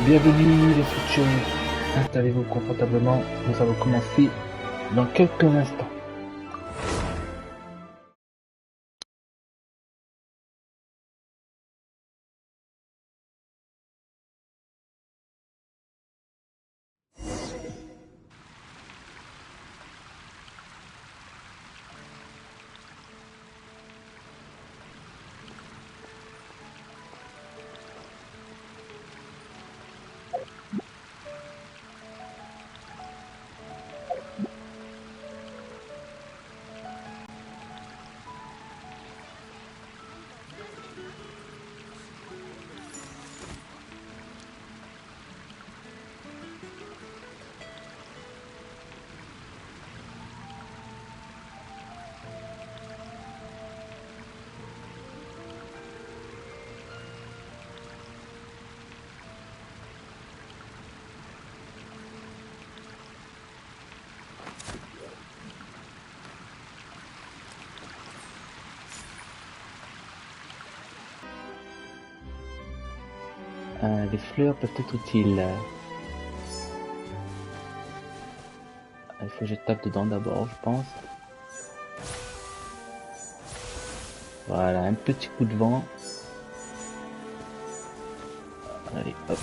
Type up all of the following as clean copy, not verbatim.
Bienvenue les Switchers, installez-vous confortablement, nous allons commencer dans quelques instants. Les fleurs peuvent être utiles. Il faut que je tape dedans d'abord, je pense. Voilà, un petit coup de vent. Allez, hop.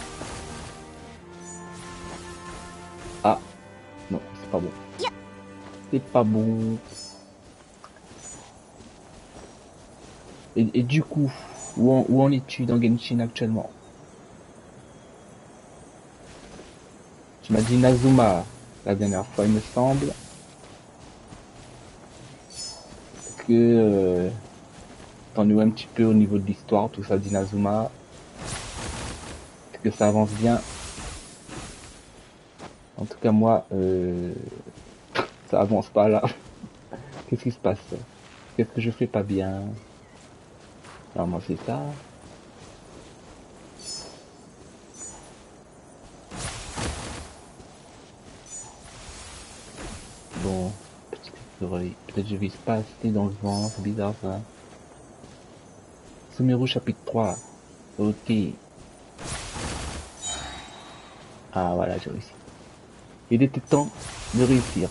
Ah, non, c'est pas bon. C'est pas bon. Et du coup, où en es-tu dans Genshin actuellement? Tu m'as dit Nazuma la dernière fois, il me semble que t'en es un petit peu au niveau de l'histoire, tout ça d'Inazuma. Est-ce que ça avance bien? En tout cas, moi, ça avance pas là. Qu'est-ce qui se passe? Qu'est-ce que je fais pas bien? Alors moi, c'est ça. Bon, petit écureuil. Peut-être je vise pas assez dans le vent, c'est bizarre ça. Sumeru chapitre 3. Ok. Ah voilà, j'ai réussi. Il était temps de réussir.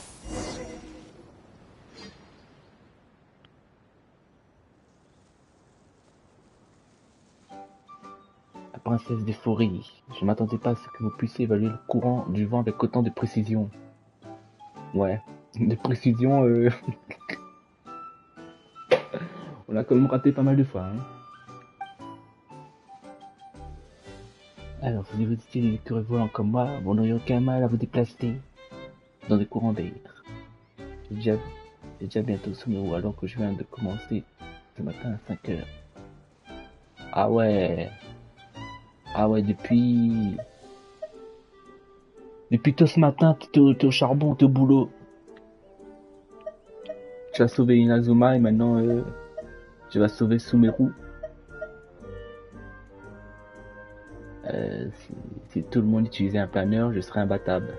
La princesse des forêts. Je m'attendais pas à ce que vous puissiez évaluer le courant du vent avec autant de précision. Ouais, de précision, on a quand même raté pas mal de fois. Hein. Alors, si vous étiez des écureuils volants comme moi, vous n'auriez aucun mal à vous déplacer dans des courants d'air. C'est déjà, c'est déjà bientôt Sumeru alors que je viens de commencer ce matin à 5 heures. Ah ouais, ah ouais, depuis tôt ce matin, t'es au charbon, t'es au boulot. Tu as sauvé Inazuma et maintenant tu vas sauver Sumeru. Si, si tout le monde utilisait un planeur, je serais imbattable.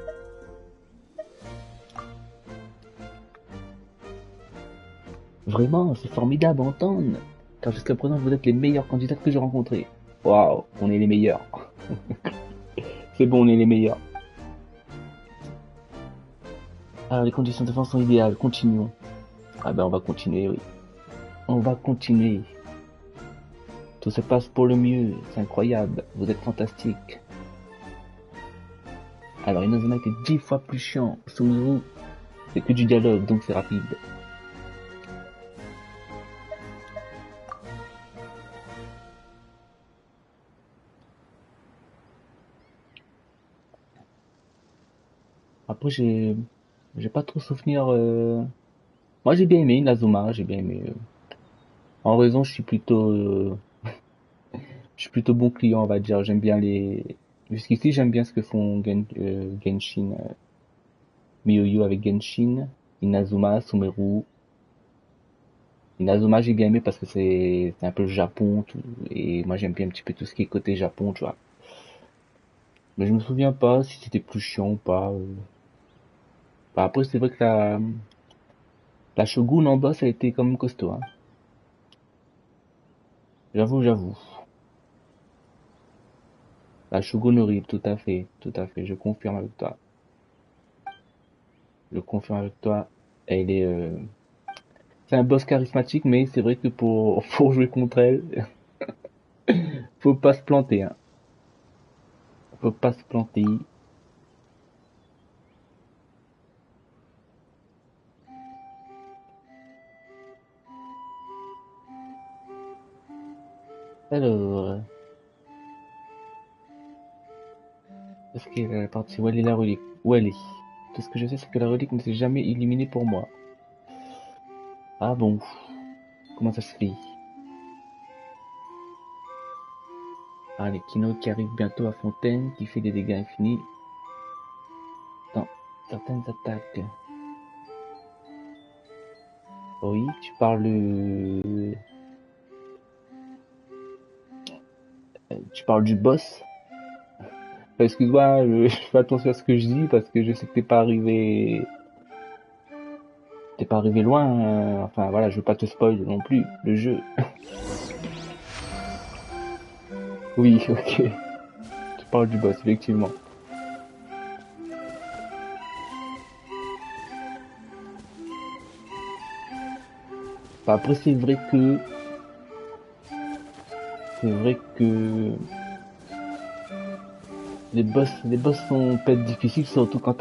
Vraiment, c'est formidable à entendre. Car jusqu'à présent, vous êtes les meilleurs candidats que j'ai rencontrés. Waouh, on est les meilleurs. C'est bon, on est les meilleurs. Alors, les conditions de défense sont idéales. Continuons. Ah ben, on va continuer, oui. On va continuer. Tout se passe pour le mieux. C'est incroyable. Vous êtes fantastique. Alors, Inazuma était 10 fois plus chiant. Sumeru, c'est que du dialogue, donc c'est rapide. Après, j'ai pas trop souvenir. Moi, j'ai bien aimé Inazuma. J'ai bien aimé. En raison, je suis plutôt bon client, on va dire. J'aime bien les. Jusqu'ici, j'aime bien ce que font Genshin, Miyoyo avec Genshin, Inazuma, Sumeru. Inazuma, j'ai bien aimé parce que c'est un peu le Japon, tout, et moi j'aime bien un petit peu tout ce qui est côté Japon, tu vois. Mais je me souviens pas si c'était plus chiant ou pas. Bah, après, c'est vrai que la Shogun en boss a été quand même costaud, hein. J'avoue, j'avoue. La Shogunori, tout à fait, je confirme avec toi. Je confirme avec toi. Elle est, c'est un boss charismatique, mais c'est vrai que pour, pour jouer contre elle, faut pas se planter, hein. Faut pas se planter. Alors, est-ce qu'elle est partie? Où elle est la relique? Où elle est? Tout ce que je sais, c'est que la relique ne s'est jamais illuminée pour moi. Ah bon? Comment ça se fait? Ah, les Kino qui arrivent bientôt à Fontaine, qui fait des dégâts infinis dans certaines attaques. Oui, tu parles du boss? Excuse-moi, je fais attention à ce que je dis parce que je sais que t'es pas arrivé loin, hein. Enfin voilà, je veux pas te spoil non plus le jeu. Oui, ok. Tu parles du boss, effectivement. Enfin, après, c'est vrai que les boss sont peut-être difficiles, surtout quand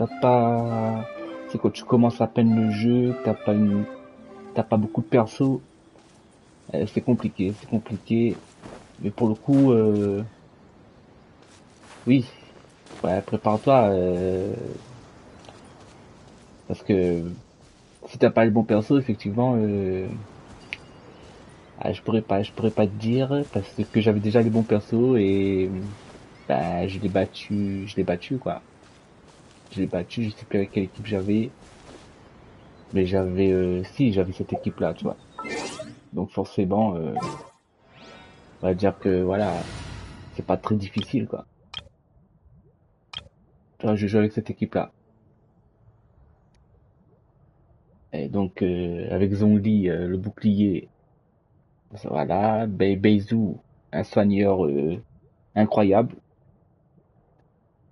c'est quand tu commences à peine le jeu, t'as pas beaucoup de persos, c'est compliqué, c'est compliqué. Mais pour le coup, oui, ouais, prépare-toi, parce que si t'as pas le bon perso, effectivement, je pourrais pas te dire parce que j'avais déjà les bons persos et bah, je l'ai battu quoi. Je l'ai battu, je sais plus avec quelle équipe j'avais, mais si, j'avais cette équipe-là, tu vois. Donc forcément, on va dire que voilà, c'est pas très difficile quoi. Tu vois, je joue avec cette équipe-là. Et donc avec Zhongli, le bouclier, voilà, Beizu, un soigneur incroyable.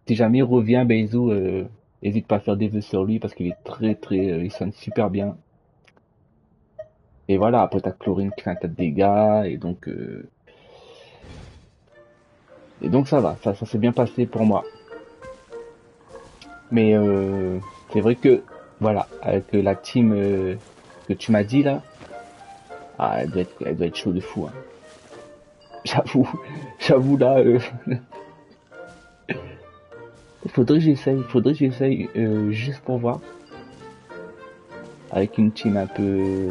Si jamais il revient, Beizu, hésite pas à faire des vœux sur lui parce qu'il est il sonne super bien. Et voilà, après t'as Chlorine qui fait un tas de dégâts et donc ça va, ça s'est bien passé pour moi. Mais c'est vrai que voilà, avec la team que tu m'as dit là, ah, elle doit être chaud de fou, hein. J'avoue, j'avoue là, faudrait que j'essaye juste pour voir avec une team un peu,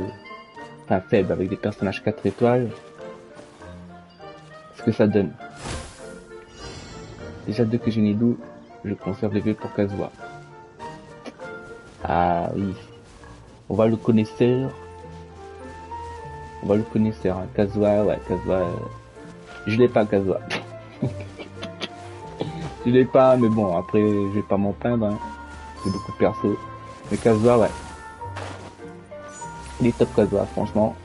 enfin faible, avec des personnages 4 étoiles, ce que ça donne. Déjà dès que j'ai Nidou, je conserve les vœux pour Kazuha. Ah oui, on va le connaisseur, on va le connaisseur, hein. Kazuha, ouais, Kazuha, je l'ai pas Kazuha. Je l'ai pas, mais bon, après, je vais pas m'en plaindre, hein. C'est beaucoup de persos. Mais Kazuha, ouais. Il est top Kazuha, franchement.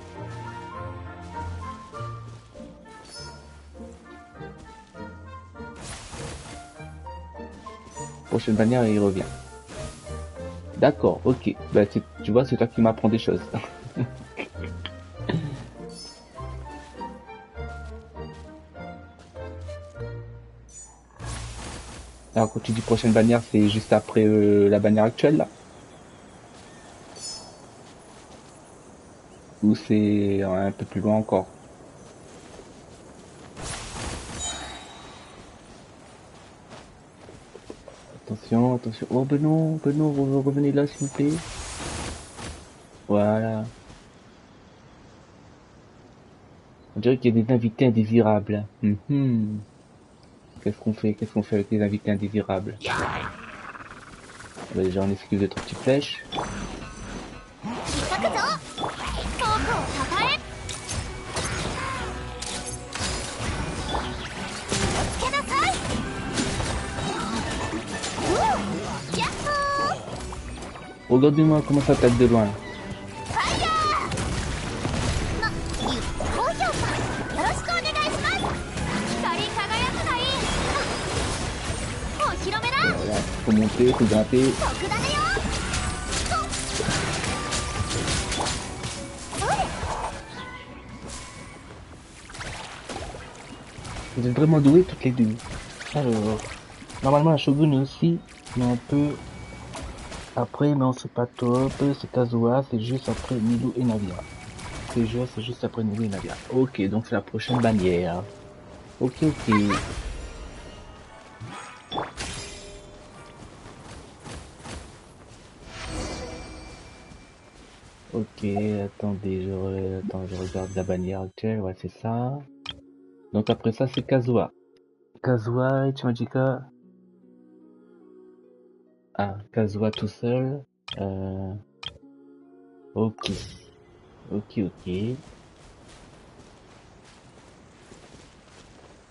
Prochaine bannière, il revient. D'accord, ok. Bah, tu vois, c'est toi qui m'apprends des choses. Alors, quand tu dis prochaine bannière, c'est juste après la bannière actuelle, là? Ou c'est un peu plus loin encore? Attention, attention. Oh, ben non, revenez là, s'il vous plaît. Voilà. On dirait qu'il y a des invités indésirables. Mhm. Qu'est-ce qu'on fait? Qu'est-ce qu'on fait avec les invités indésirables? Bah, déjà, on esquive de trois petites flèches. Regardez-moi comment ça tape de loin. monter, faut grimper. Vous êtes vraiment doués toutes les deux. Alors, normalement la Shogun aussi, mais un peu après, non c'est pas top, c'est Kazuha, c'est juste après Milu et Navia. C'est juste après Milu et Navia. Ok, donc c'est la prochaine bannière. Ok, ok. Ok, attendez, attends, je regarde la bannière actuelle, ouais c'est ça. Donc après ça c'est Kazuha. Kazuha et tu m'as dit quoi? Ah, Kazuha tout seul. Euh, ok, ok.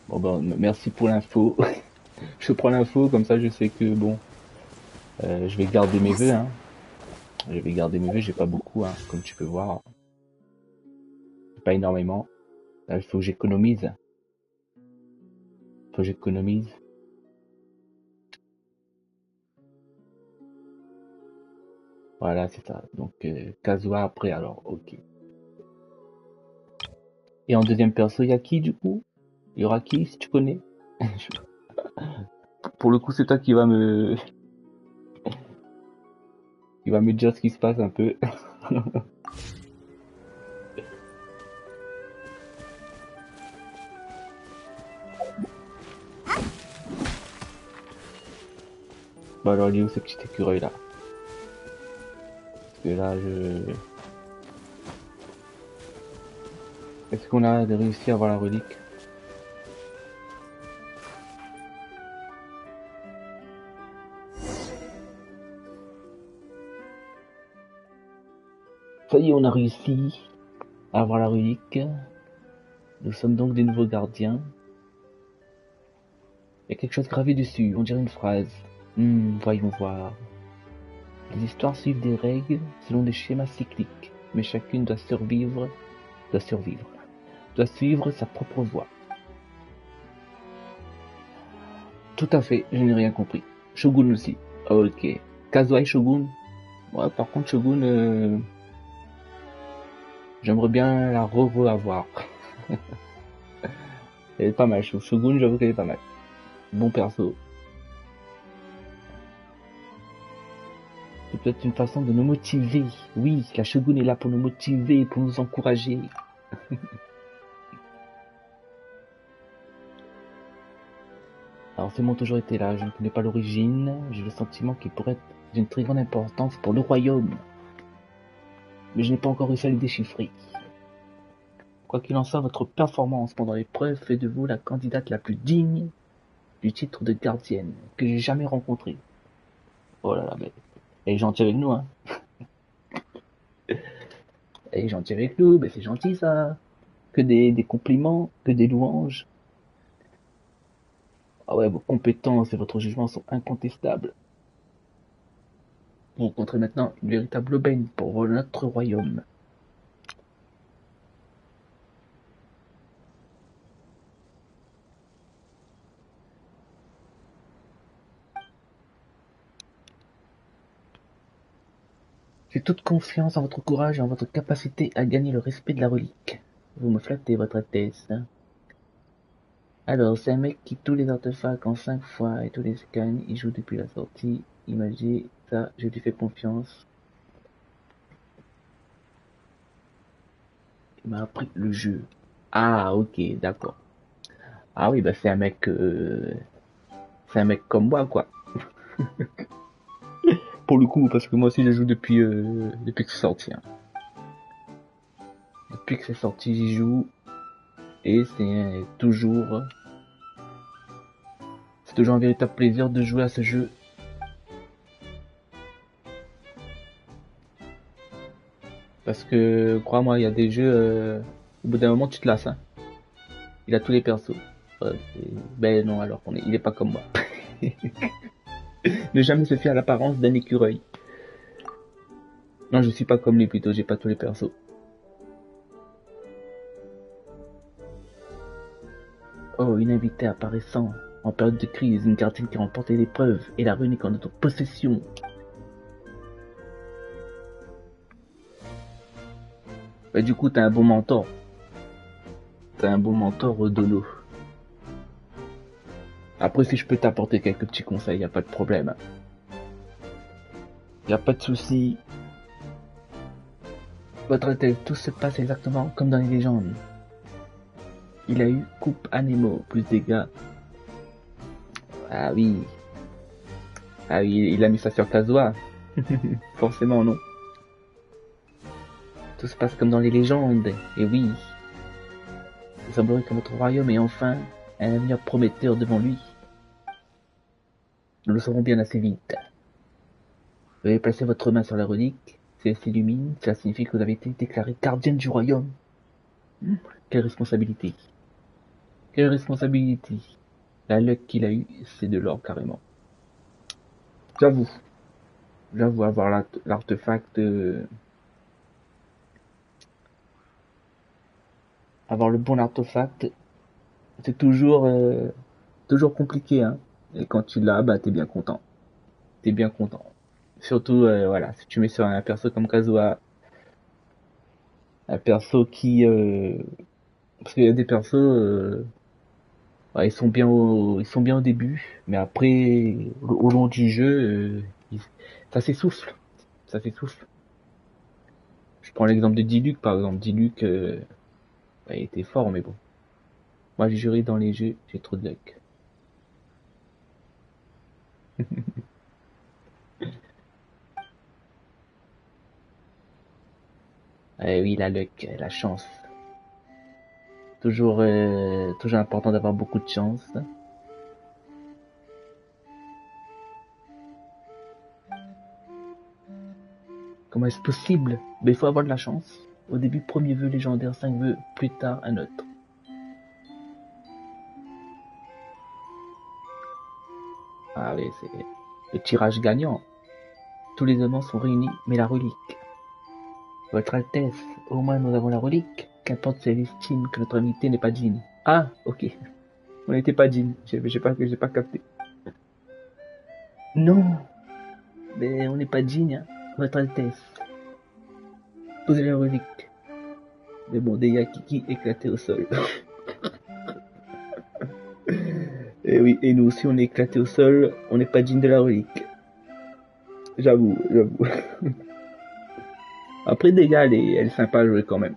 Bon ben, merci pour l'info. Je prends l'info, comme ça je sais que bon, je vais garder mes vœux, hein. Je vais garder mes vœux, j'ai pas beaucoup, hein, comme tu peux voir. Pas énormément. Là, il faut que j'économise. Faut que j'économise. Voilà, c'est ça. Donc, Kazuha après, alors, ok. Et en deuxième perso, il y a qui du coup? Il y aura qui, si tu connais? Pour le coup, c'est toi qui va me dire ce qui se passe un peu. Bah alors, il est où ce petit écureuil là? Parce que là, Est-ce qu'on a réussi à avoir la relique? Ça y est, on a réussi à avoir la relique. Nous sommes donc des nouveaux gardiens. Il y a quelque chose gravé dessus, on dirait une phrase. Voyons voir. Les histoires suivent des règles selon des schémas cycliques, mais chacune doit suivre sa propre voie. Tout à fait, je n'ai rien compris. Shogun aussi. Ok. Kazuha et Shogun. Ouais, par contre, Shogun, j'aimerais bien la revoir. Elle est pas mal. Shogun, j'avoue qu'elle est pas mal. Bon perso. C'est peut-être une façon de nous motiver. Oui, la Shogun est là pour nous motiver, pour nous encourager. Alors ces mots ont toujours été là, je ne connais pas l'origine, j'ai le sentiment qu'il pourrait être d'une très grande importance pour le royaume. Mais je n'ai pas encore réussi à les déchiffrer. Quoi qu'il en soit, votre performance pendant l'épreuve fait de vous la candidate la plus digne du titre de gardienne que j'ai jamais rencontrée. Oh là là, mais elle est gentille avec nous, hein. Elle est gentille avec nous, mais c'est gentil ça. Que des compliments, que des louanges. Ah ouais, vos compétences et votre jugement sont incontestables. Vous rencontrez maintenant une véritable aubaine pour notre royaume. J'ai toute confiance en votre courage et en votre capacité à gagner le respect de la relique. Vous me flattez, votre Altesse. Alors, c'est un mec qui tous les artefacts en 5 fois et tous les scans, il joue depuis la sortie. Imaginez ça, je lui fais confiance. Il m'a appris le jeu. Ah, ok, d'accord. Ah oui, bah c'est un mec comme moi, quoi. Pour le coup, parce que moi aussi je joue depuis que c'est sorti, hein. Depuis que c'est sorti, j'y joue et c'est toujours un véritable plaisir de jouer à ce jeu. Parce que, crois-moi, il y a des jeux, au bout d'un moment, tu te lasses, hein. Il a tous les persos. Ben non, alors, il est pas comme moi. Ne jamais se fier à l'apparence d'un écureuil. Non, je suis pas comme lui, plutôt, j'ai pas tous les persos. Oh, une invitée apparaissant. En période de crise, une gardienne qui remporte l'épreuve et la runique en notre possession. Bah, du coup, t'as un bon mentor. T'as un bon mentor, Dono. Après, si je peux t'apporter quelques petits conseils, y a pas de problème. Y a pas de souci. Votre hôtel, tout se passe exactement comme dans les légendes. Il a eu coupe animaux, plus dégâts. Ah oui. Ah oui, il a mis ça sur Kazuha. Forcément, non. Tout se passe comme dans les légendes. Et oui. Il semblerait que notre royaume ait enfin un avenir prometteur devant lui. Nous le saurons bien assez vite. Vous avez placé votre main sur la relique. Si elle s'illumine, cela signifie que vous avez été déclaré gardienne du royaume. Quelle responsabilité. Quelle responsabilité. La luck qu'il a eue, c'est de l'or carrément. J'avoue. J'avoue avoir l'artefact... avoir le bon artefact, c'est toujours compliqué, hein. Et quand tu l'as, bah t'es bien content. T'es bien content. Surtout, voilà, si tu mets sur un perso comme Kazuha, un perso qui... parce qu'il y a des persos, ouais, ils sont bien au début, mais après, au long du jeu, ça s'essouffle. Ça s'essouffle. Je prends l'exemple de Diluc, par exemple. Diluc, bah, il était fort, mais bon. Moi, j'ai juré dans les jeux, j'ai trop de luck. Eh oui, la luck, la chance. Toujours important d'avoir beaucoup de chance. Comment est-ce possible? Mais il faut avoir de la chance. Au début, premier vœu légendaire, 5 vœux, plus tard, un autre. Ah oui, c'est le tirage gagnant. Tous les éléments sont réunis, mais la relique. Votre Altesse, au moins nous avons la relique. Qu'importe si elle estime que notre invité n'est pas Jean. Ah, ok. On n'était pas Jean. J'ai pas capté. Non, mais on n'est pas Jean, hein. Votre Altesse. Posez la relique. Mais bon, des Yakiki éclatés au sol. Et oui, et nous aussi on est éclatés au sol, on n'est pas digne de la relique. J'avoue, j'avoue. Après, dégâts, elle est sympa à jouer quand même.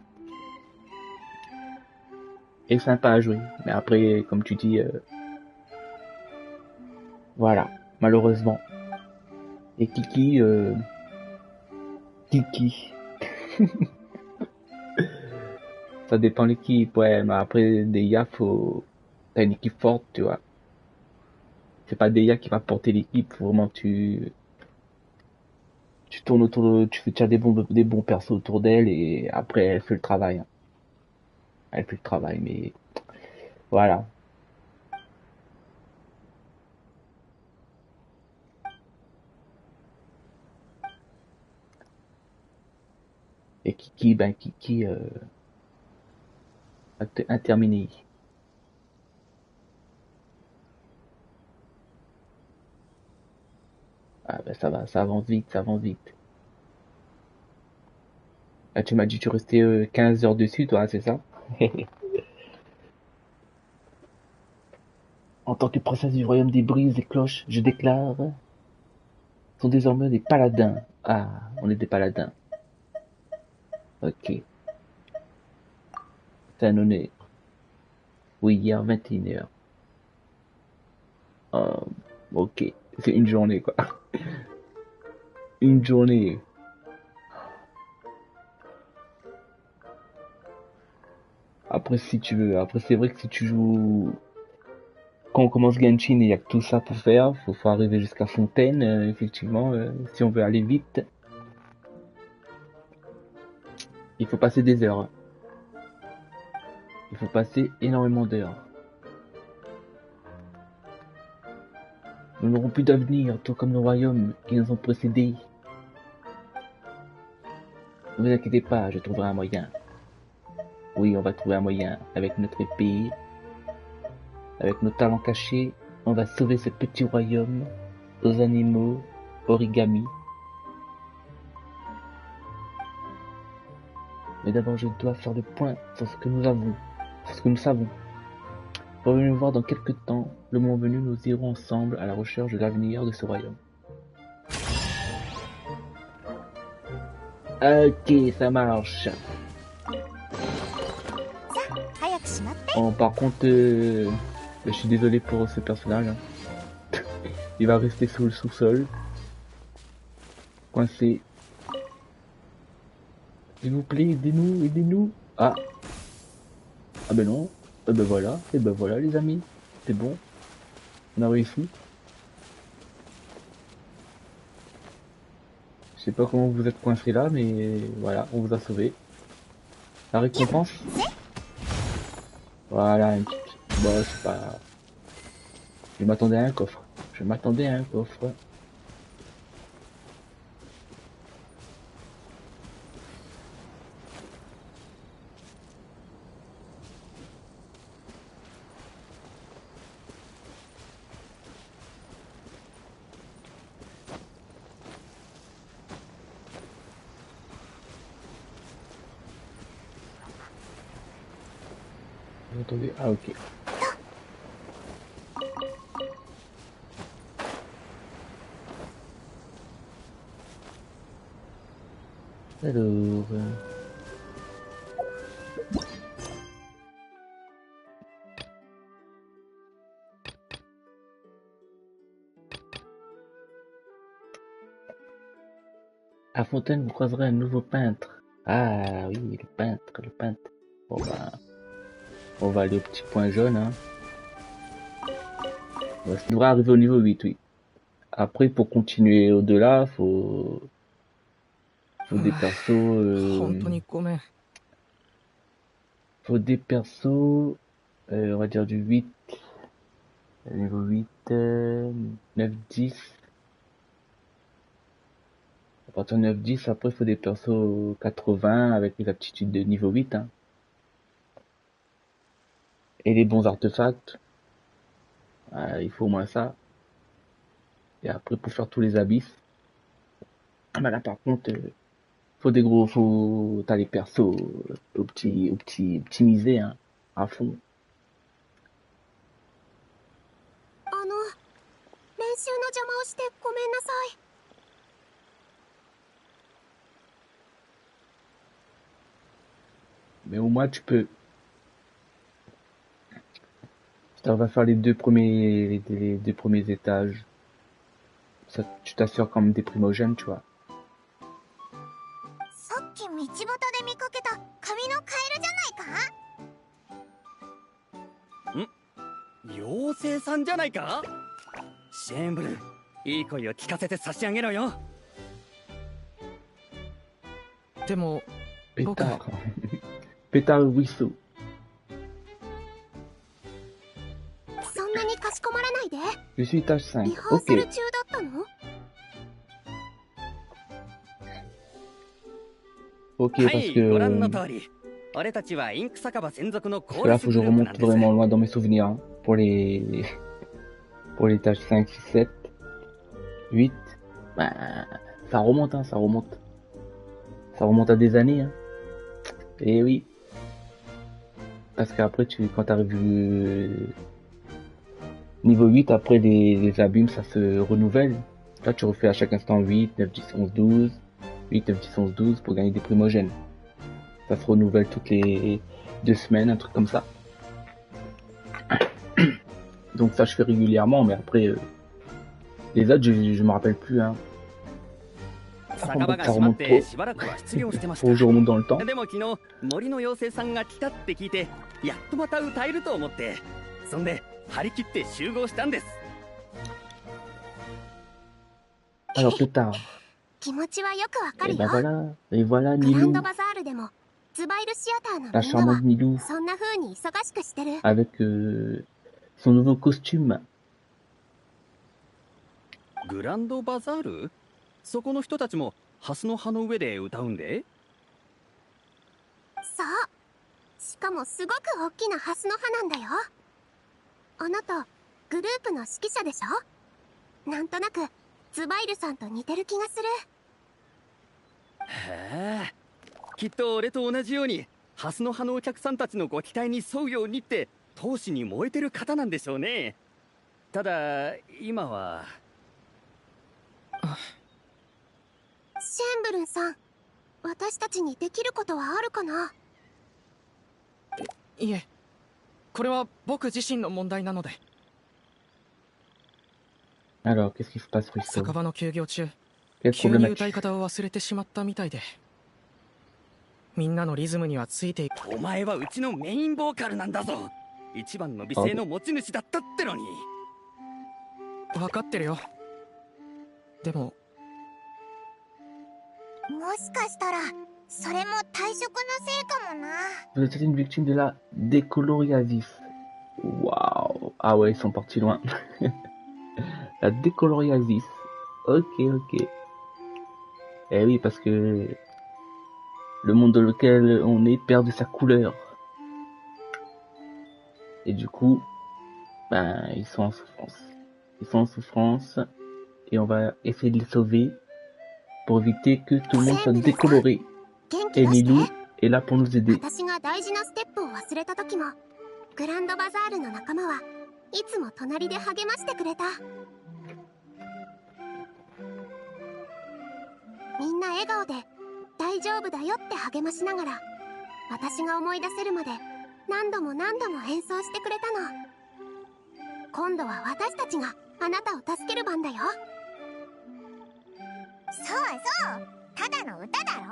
Elle est sympa à jouer. Mais après, comme tu dis, voilà, malheureusement. Et Kiki, Kiki. Ça dépend de l'équipe, ouais, mais après, Deia, t'as une équipe forte, tu vois. C'est pas Deia qui va porter l'équipe, faut vraiment tu tournes tu fais déjà des bons persos autour d'elle et après, elle fait le travail, hein. Elle fait le travail, mais voilà. Et Kiki, ben Kiki, acte interminé. Ah ben ça va, ça avance vite, ça avance vite. Ah, tu m'as dit que tu restais 15 heures dessus, toi, c'est ça? En tant que princesse du royaume des brises et cloches, je déclare, sont désormais des paladins. Ah, on est des paladins. Ok, c'est un honneur. Oui, hier 21 heures. Ok, c'est une journée, quoi. Une journée. Après, si tu veux, après, c'est vrai que si tu joues, quand on commence Genshin, il y a que tout ça pour faire. Faut arriver jusqu'à Fontaine, effectivement, si on veut aller vite. Il faut passer des heures, hein. Il faut passer énormément d'heures. Nous n'aurons plus d'avenir, tout comme nos royaumes qui nous ont précédés. Ne vous inquiétez pas, je trouverai un moyen. Oui, on va trouver un moyen avec notre épée, avec nos talents cachés. On va sauver ce petit royaume aux animaux origami. Mais d'abord, je dois faire le point sur ce que nous avons, sur ce que nous savons. Revenez nous voir dans quelques temps. Le moment venu, nous irons ensemble à la recherche de l'avenir de ce royaume. Ok, ça marche. Bon, par contre, je suis désolé pour ce personnage. Hein. Il va rester sous le sous-sol. Coincé. S'il vous plaît, aidez-nous, aidez-nous. Ah. Ah ben non. Et ben voilà les amis. C'est bon. On a réussi. Je sais pas comment vous êtes coincé là, mais voilà, on vous a sauvé. La récompense. Voilà, une petite... Bon, c'est pas... Je m'attendais à un coffre. Je m'attendais à un coffre. Vous entendez? Ah ok. Alors... À Fontaine, vous croiserez un nouveau peintre. Ah oui, le peintre, le peintre. Bon bah, on va aller au petit point jaune. Hein. Ça devrait arriver au niveau 8, oui. Après, pour continuer au-delà, faut des persos... faut des persos... on va dire du 8. Niveau 8, 9, 10. À partir de 9, 10, après, il faut des persos 80 avec les aptitudes de niveau 8. Hein. Et les bons artefacts. Il faut au moins ça. Et après, pour faire tous les abysses. Bah là, par contre, faut des gros, t'as les persos optimisés, hein, à fond. Mais au moins, tu peux. On va faire les deux premiers étages. Ça, tu t'assures quand même des primogènes, tu vois. 妖精さんじゃないか。シェーンブルー、いい声を聞かせて差し上げろよ。でも僕ペタウィス。そんなにかしこまらないで。Je suis tâche 5. リハーサル中だったの？Ok, parce que... ご覧の通り、俺たちはインク酒場専属のコー Là, ラ faut que je remonte vraiment loin dans mes souvenirs. Hein, pour les tâches 5, 6, 7, 8. Bah, ça remonte, hein, ça remonte. Ça remonte à des années. Hein. Et oui. Parce qu'après, quand t'arrives niveau 8, après les abîmes, ça se renouvelle. Là, tu refais à chaque instant 8, 9, 10, 11, 12. 8, 9, 10, 11, 12 pour gagner des primogènes. Ça se renouvelle toutes les 2 semaines, un truc comme ça. Donc ça, je fais régulièrement, mais après, les autres, je me rappelle plus. Hein. Ça remonte trop. Faut que je remonte dans le temps. Alors plus tard. Et ben voilà, Nilou. La charmante Nilou. Avec son nouveau costume. Grand Bazaar? そこの人たちもハスの葉の上で歌うんで？そう。しかもすごく大きなハスの葉なんだよ。あなた、グループの指揮者でしょ。なんとなくズバイルさんと似てる気がする。へえ、きっと俺と同じようにハスの葉のお客さんたちのご期待に沿うようにって闘志に燃えてる方なんでしょうね。ただ今はシェーンブルンさん、私たちにできることはあるかな。いえ、これは僕自身の問題なので。 Alors, qu'est-ce qui se passe, Russo? 酒場の休業中、 Quel 急 problème に as-tu? 歌い方を忘れてしまったみたいで、みんなのリズムにはついていく。お前はうちのメインボーカルなんだぞ。一番の美声の持ち主だったってのに。分かってるよ。でももしかしたらそれも退職のせいかもな。 Vous êtes une victime de la décoloriasis. Waouh. Ah ouais, ils sont partis loin. La décoloriasis. Ok, ok. Eh oui, parce que le monde dans lequel on est perd de sa couleur. Et du coup, ben, ils sont en souffrance. Ils sont en souffrance et on va essayer de les sauver pour éviter que tout le monde soit décoloré. 元気 Et 出して。 Lilou est là pour nous aider. 私が大事なステップを忘れた時もグランドバザールの仲間はいつも隣で励ましてくれた。みんな笑顔で大丈夫だよって励ましながら、私が思い出せるまで何度も何度も演奏してくれたの。今度は私たちがあなたを助ける番だよ。そうそう、ただの歌だろ。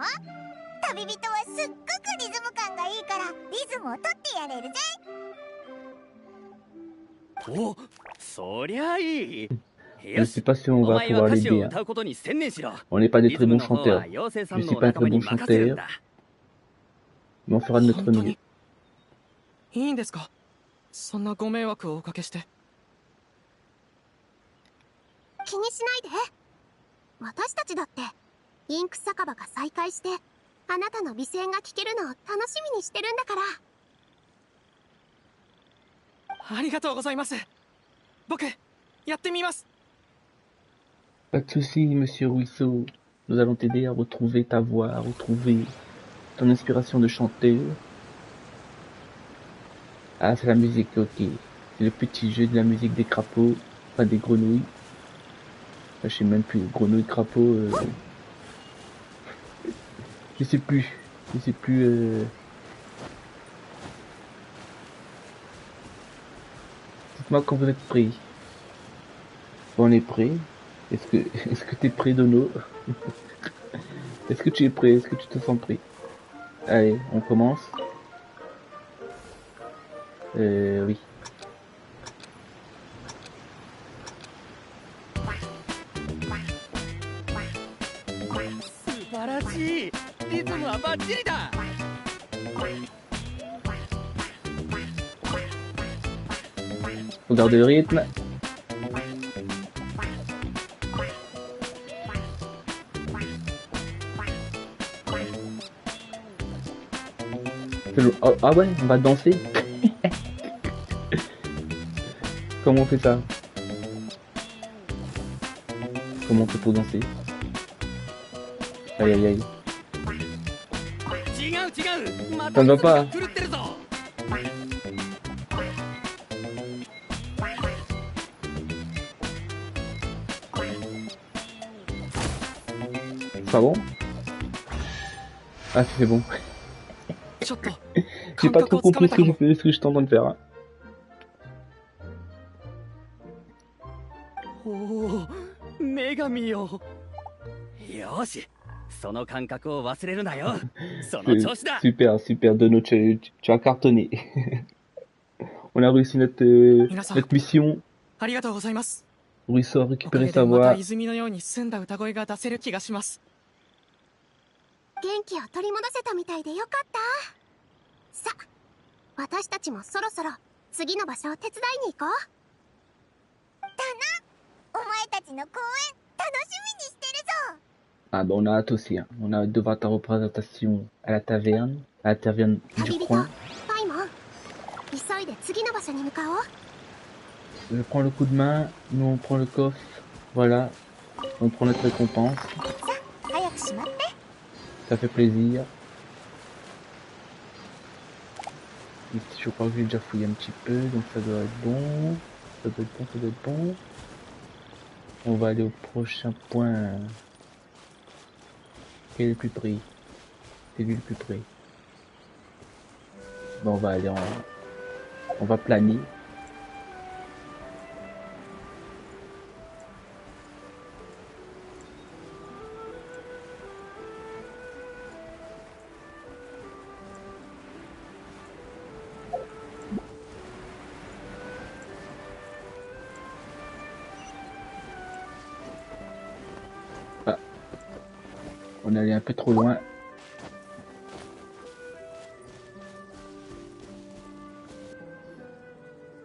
旅人はすっごくリズム感がいいからリズムを取ってやれるぜ。お、そりゃいい。 Je ne sais pas si on va pouvoir l'aider. On n'est pas des très bons chanteurs. Je ne suis pas un très bon chanteur. Mais on fera de notre mieux. いいんですか？そんなご迷惑をおかけして。気にしないで。私たちだってインク酒場が再開してあなたの美声が聴けるのを楽しみにしてるんだから。ありがとうございます。僕やってみます。 Pas de soucis, monsieur Ruisseau. Nous allons t'aider à retrouver ta voix, à retrouver ton inspiration de chanteur. Ah, c'est la musique, ok. C'est le petit jeu de la musique des crapauds, pas des grenouilles. Enfin, je sais même plus, grenouilles, crapauds. Je sais plus. Je sais plus. Dites-moi quand vous êtes prêts. Bon, on est prêts. Est-ce que t'es prêt, Dono? Est-ce que tu es prêt? Est-ce que tu te sens prêt? Allez, on commence. Oui. Faut garder le rythme. Oh, ah ouais, on va danser. Comment on fait ça? Comment on fait pour danser? Aïe aïe aïe. Ça ne va pas. Pas bon? Ah, c'est bon. J'ai pas trop compris ce que je t'entends de faire. Hein. Oh, Megami yo. Yoshi, super, super, Dono, tu as cartonné. On a réussi notre mission. Ruisseau a récupéré sa voix. 元気を取り戻せたみたいでよかった。さ、私たちもそろそろ次の場所を手伝いに行こう。だな、お前たちの公演楽しみにしてるぞ。Ah bah on a hâte aussi, hein. On a hâte de voir ta représentation à la taverne du coin. パイモン、急いで次の場所に向かおう。Je prends le coup de main, nous on prend le coffre, voilà, on prend notre récompense, 早くしまって。 ça fait plaisir. Ici, je crois que j'ai déjà fouillé un petit peu, donc ça doit être bon, ça doit être bon, ça doit être bon. On va aller au prochain point. Quel est le plus près? C'est lui le plus près. Bon, on va aller on va planer. Ah, on est allé un peu trop loin.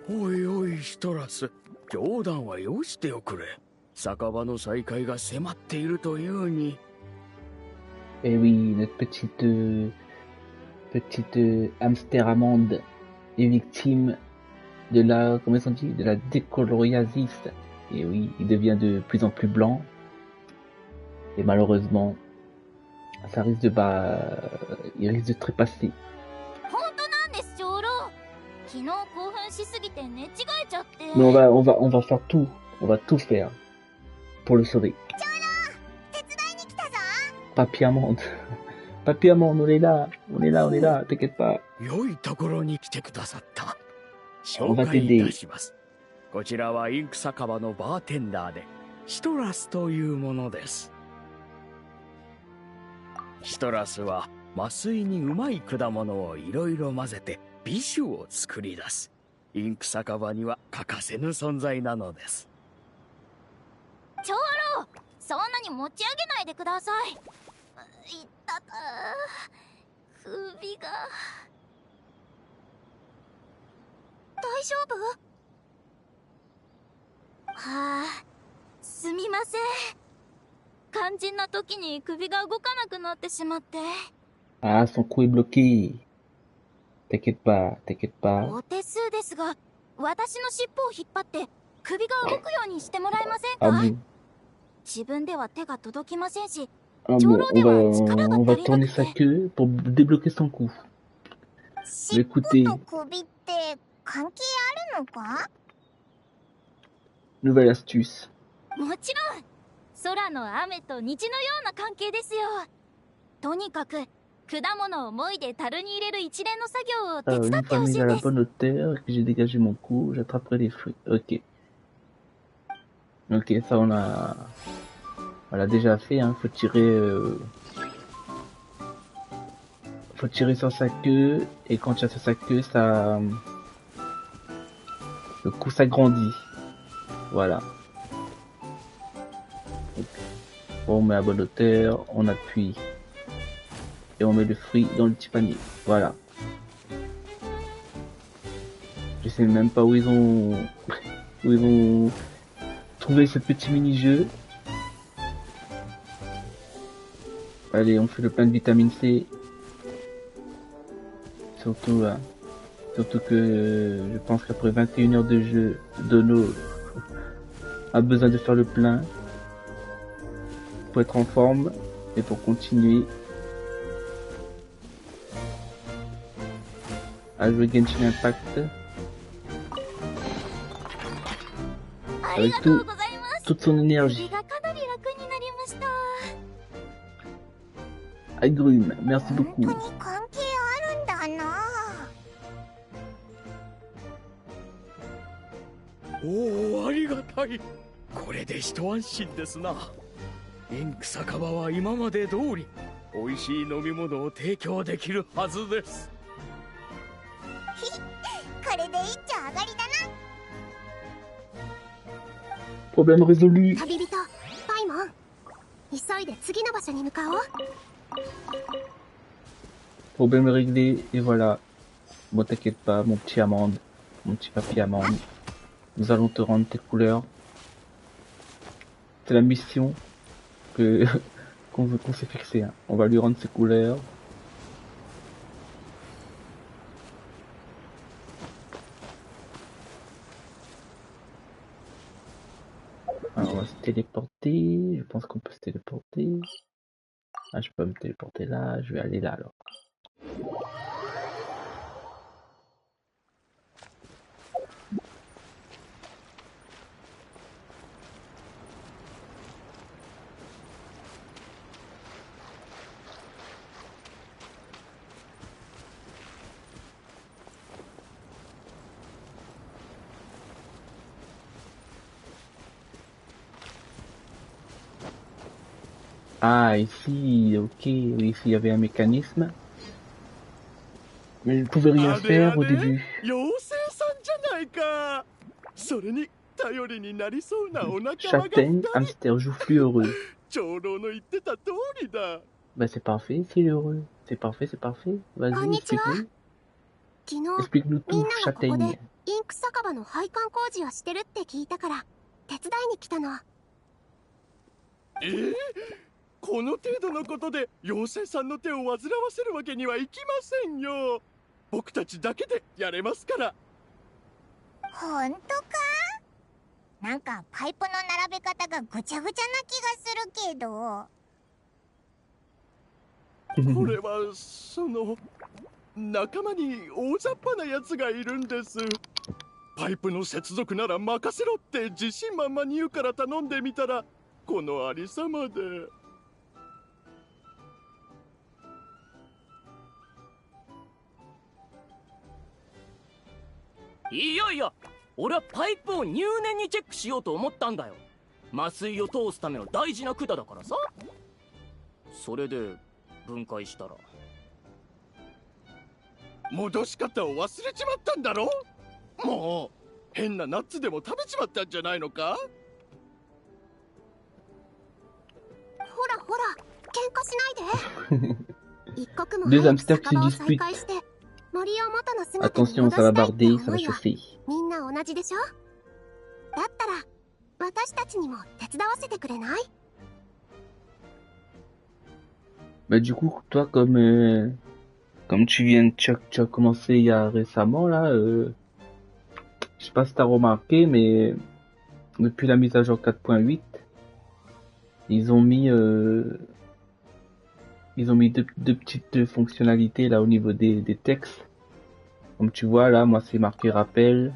おいおいシトラス、冗談はよしておくれ。酒場の再開が迫っているというに。Eh oui, notre petite hamster amande est victime de la, comment on dit, de la décoloriasis. Et oui, il devient de plus en plus blanc. Et malheureusement, ça risque de, il risque de trépasser. 本当なんです長老。昨日興奮しすぎて寝違えちゃって。 Mais on va faire tout. On va tout faire pour le sauver. 手伝いに来たぞ。 Papy amande. Papy amande, on est là. On est là, on est là. T'inquiète pas. 良いところに来てくださった。 On 紹 va 介い t'aider. たします。こちらはインク酒場のバーテンダーで、シトラスというものです。シトラスは麻酔にうまい果物をいろいろ混ぜて美酒を作り出す。インク酒場には欠かせぬ存在なのです。長老、そんなに持ち上げないでください。いったた。首が。大丈夫？はあ、すみません。肝心な時に首が動かなくなってしまって。 Ah, son cou est bloqué. T'inquiète pas, t'inquiète pas. お手数ですが、私の尻尾を引っ張って首が動くようにしてもらえません Ah か？ bon? 自分では手が届きませんし、 Ah 長 bon, 老では力が on va 足りな tourner く sa て。 queue pour débloquer son cou. 尻尾 Écoutez, と首って関係あるのか？ nouvelle astuce. もちろん、空の雨と虹のような関係ですよ。とにかく果物をもいで樽に入れる一連の作業を手伝 Une ってほ fois し mis い à ん la です。 bonne hauteur et que j'ai dégagé mon cou, j'attraperai les fruits. Ok. Ok, ça on l'a déjà fait, hein. Faut tirer sur sa queue et quand tu as sur sa queue, ça, le cou s'agrandit. Voilà. On met à bonne hauteur, on appuie et on met le fruit dans le petit panier. Voilà. Je sais même pas où ils ont trouvé ce petit mini-jeu. Allez, on fait le plein de vitamine C. Surtout que je pense qu'après 21 heures de jeu, Dono a besoin de faire le plein pour être en forme et pour continuer à jouer Genshin Impact avec ありがとうございます。 toute son énergie. 首がかなり楽になりました。 Aigrum, merci 本 beaucoup. 当に関係あるんだな。おお、ありがたい。これで一安心ですな。インク酒場は今まで通り美味しい飲み物を提供できるはずです。これで一丁上がりだな。 Problème résolu. 旅人パイモン、急いで次の場所に向かおう。 Problème réglé et voilà. Bon, t'inquiète pas, mon petit amande, mon petit papy amande. Nous allons te rendre tes couleurs. C'est la mission que qu'on s'est fixée. Hein. On va lui rendre ses couleurs. on va se téléporter. Je pense qu'on peut se téléporter. Ah, je peux me téléporter là. Je vais aller là alors. Ah, ici, ok, oui, ici il y avait un mécanisme. Mais je ne pouvais rien faire au début. 妖精さんじゃないか。それに頼りになりそうなお仲間が Châtaigne, hamster joufflu heureux. 長老の言ってた通りだ。 Bah c'est parfait, s'il est heureux. C'est parfait, c'est parfait. Vas-y, Konnichiwa. explique-nous. 昨日 Explique-nous みん tout, ながここで Châtaigne. インク酒場の配管工事をしてるって聞いたから手伝いに来たの。この程度のことで妖精さんの手を煩わせるわけにはいきませんよ。僕たちだけでやれますから。ほんとか？なんかパイプの並べ方がぐちゃぐちゃな気がするけど。これは仲間に大雑把なやつがいるんです。パイプの接続なら任せろって自信満々に言うから頼んでみたらこのありさまで。いやいや、俺はパイプを入念にチェックしようと思ったんだよ。麻酔を通すための大事な管だからさ。それで分解したら戻し方を忘れちまったんだろ。もう変なナッツでも食べちまったんじゃないのか。ほらほら喧嘩しないで。一刻も Deux 早く hamsters 酒 qui 場 se を再 disputent. 開して森を元の姿に Attention, 戻 ça va したいって barder, ça 思 va いは chauffer. みんな同じでしょ。だったら私たちにも手伝わせてくれない？ Bah du coup, toi comme tu as commencé il y a récemment là, je sais pas si t'as remarqué, mais depuis la mise à jour 4.8, ils ont mis deux petites fonctionnalités là au niveau des textes. Comme tu vois là, moi c'est marqué rappel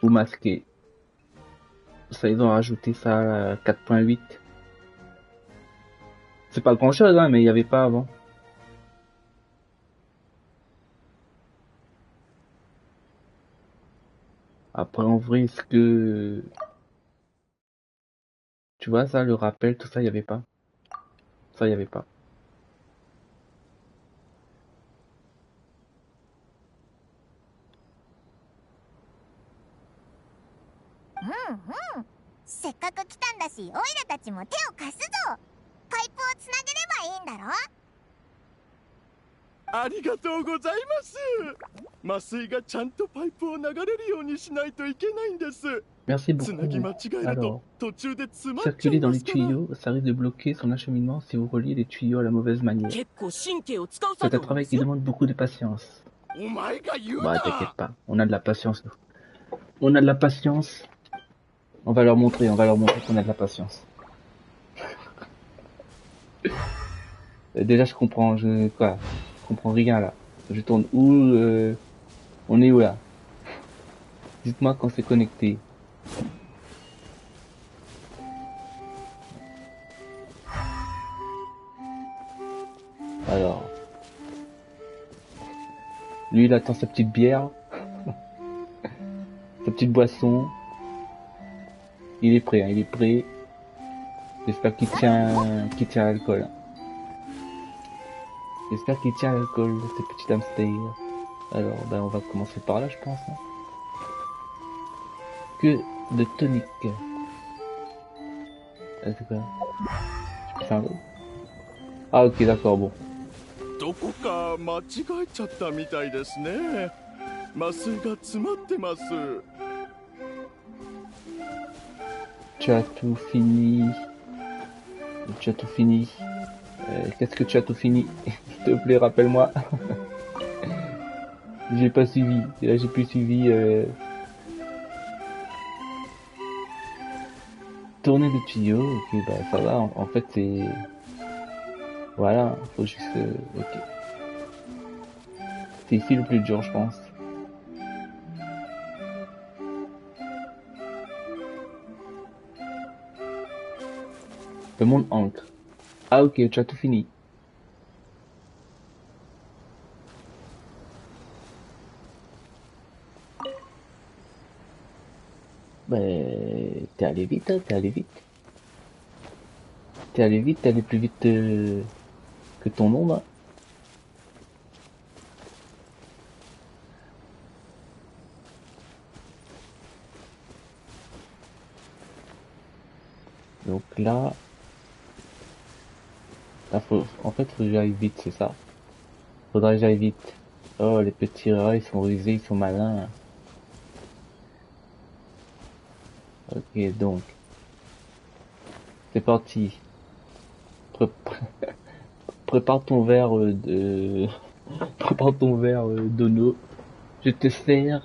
ou masqué. Ça, ils ont rajouté ça à 4.8. C'est pas grand chose, hein, mais il n'y avait pas avant. Après, en vrai, est-ce que... Tu vois, ça, le rappel, tout ça, il n'y avait pas. Ça, il n'y avait pas. せっかく来たんだし、オイラたちも手を貸すぞ。パイプをつなげればいいんだろ。ありがとうございます。麻酔がちゃんとパイプを流れるようにしないといけないんです。 Merci つなぎ間違 beaucoup. えると Alors, 途中で詰まっちゃ circuler いま dans les すから。 tuyaux, ça risque de bloquer son acheminement si vous reliez les tuyaux à la mauvaise manière. 結構神経を使う C'est 作 un 業なんで travail す qui よ。 demande beaucoup de patience. お前が言う Bah, な。 t'inquiète pas, on a de la patience, nous. On a de la patience. On va leur montrer qu'on a de la patience. Déjà, je comprends rien là. Je tourne où on est où là? Dites-moi quand c'est connecté. Alors, lui il attend sa petite bière, sa petite boisson. Il est prêt, hein, il est prêt. J'espère qu'il tient l'alcool. J'espère qu'il tient l'alcool, ce petit hamster. Alors, ben, on va commencer par là, je pense. Hein. Que de tonique. C'est quoi? C'est un... Ah, ok, d'accord, bon. どこか間違えちゃったみたいですね。麻酔が詰まってます。 Tu as tout fini. Tu as tout fini. Qu'est-ce que tu as tout fini? S'il te plaît, rappelle-moi. J'ai pas suivi. Là, j'ai plus suivi. Tourner le tuyau, ok, bah ça va. En fait, c'est. Voilà, faut juste. Ok. C'est ici le plus dur, je pense. Le monde encre. Ah, ok, tu as tout fini. Ben, t'es allé vite, hein, t'es allé vite. T'es allé vite, t'es allé plus vite que ton nombre. Hein. Donc là, en fait, faut que j'aille vite, c'est ça. Faudrait que j'aille vite. Oh, les petits rats, ils sont rusés, ils sont malins. Ok, donc, c'est parti. Pré- Prépare ton verre de... Prépare ton verre d'Ono. Je te sers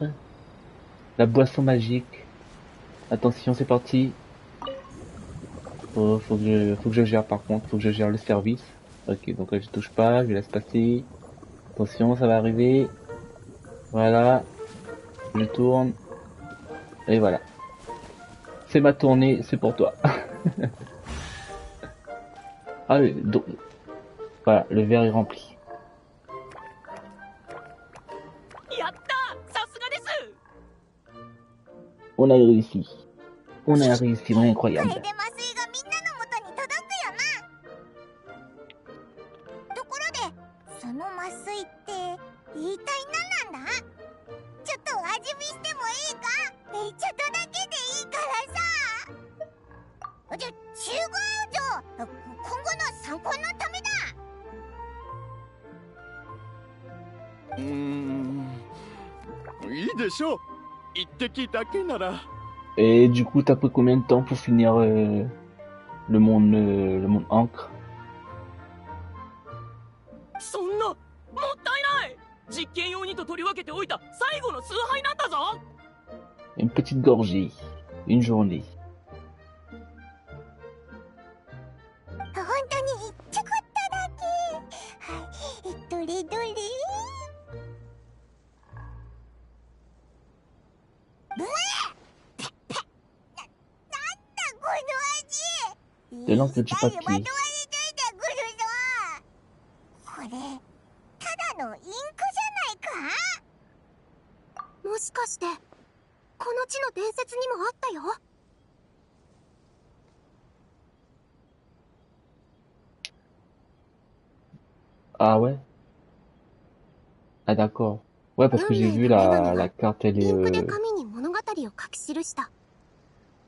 la boisson magique. Attention, c'est parti. Oh, faut que je gère par contre, faut que je gère le service. Ok, donc là je touche pas, je laisse passer. Attention, ça va arriver. Voilà, je tourne. Et voilà. C'est ma tournée, c'est pour toi. Ah oui, donc, voilà, le verre est rempli. やったさすがです On a réussi. On a réussi, vraiment これ incroyable. で麻酔がみんなの元に届くよな。ところでその麻酔って一体何なんだ。ちょっと味見してもいいか。ちょっとだけでいいからさ。違うじゃ今後の参考のためだ。いいでしょう。一滴だけなら。 Et du coup, t'as pris combien de temps pour finir le monde encre? そんなもったいない。実験用にと取り分けておいた最後の崇拝なんだぞ。 Une petite gorgée, une journée. 本当にちょこっとだけ。はい、どれどれ。うわっ！なんだこの味。 De l'encre du まとわれ papier. ていたくるぞ。これただのインクじゃないか。もしかしてこの地の伝説にもあったよ。 Ah ouais? Ah d'accord. Ouais, parce que j'ai vu la carte, elle イ est... ンクで紙に物語を書き記した。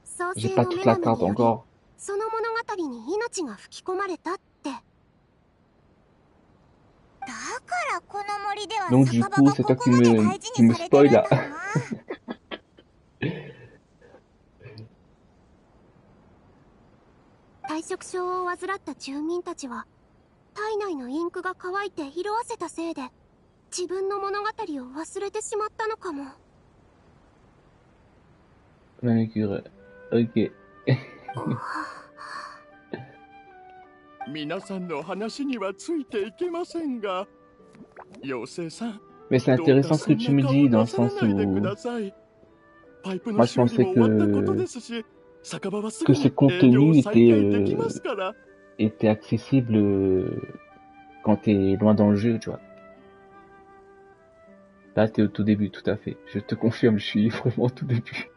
創 J'ai 世 pas の toute 女 la 神 carte により encore. その物語に命が吹き込まれたって。だからこの森では Donc du 酒場 coup, が c'est こ toi こまで大事 qui に me されてるん spoil だ là. な。退職症を患った住民たちは体内のインクが乾いて色あせたせいで自分の物語を忘れてしまったのかも。 Manucure. Ok. 皆さんの話にはついていけませんが、妖精さん。 Mais c'est intéressant ce que tu me dis dans le sens où... Moi je pensais que ce contenu était accessible quand t'es loin dans le jeu, tu vois. Là t'es au tout début, tout à fait. Je te confirme, je suis vraiment au tout début.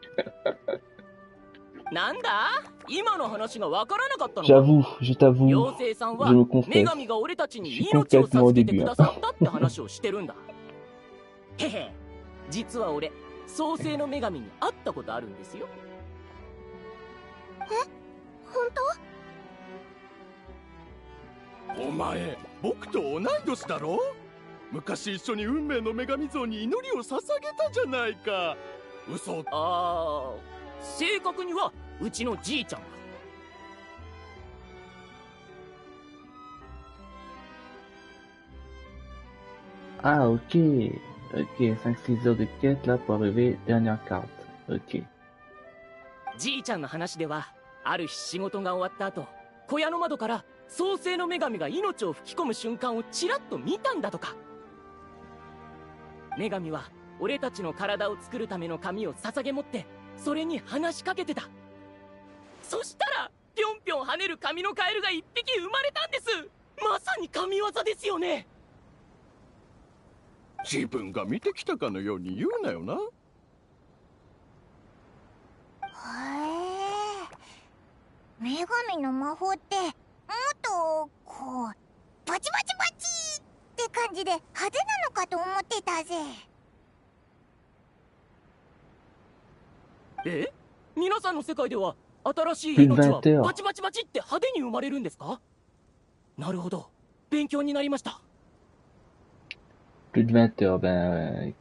なんだ今の話がわからなかったのか。 J'avoue, je t'avoue, 妖精さんは je me 女 confesse. 神が俺たちに Je suis 命を complètement 授 au けて début. くださったって話をしてるんだ。へへ、実は俺創世の女神に会ったことあるんですよ。本当？お前、僕と同い年だろ。昔一緒に運命の女神像に祈りを捧げたじゃないか。嘘。ああ、正確にはうちのじいちゃんだ。 Ah ok, ok, 5-6 heures de quête là pour arriver, dernière carte, ok. じいちゃんの話ではある日仕事が終わった後、小屋の窓から創世の女神が命を吹き込む瞬間をちらっと見たんだとか。女神は俺たちの体を作るための紙を捧げ持ってそれに話しかけてた。そしたらぴょんぴょん跳ねる紙のカエルが一匹生まれたんです。まさに神業ですよね。自分が見てきたかのように言うなよな。へえ、女神の魔法ってもっとこうバチバチバチって感じで派手なのかと思ってたぜ。え？皆さんの世界では新しい命はバチバチバチって派手に生まれるんですか？なるほど、勉強になりました。Plus de 20 heures, ben,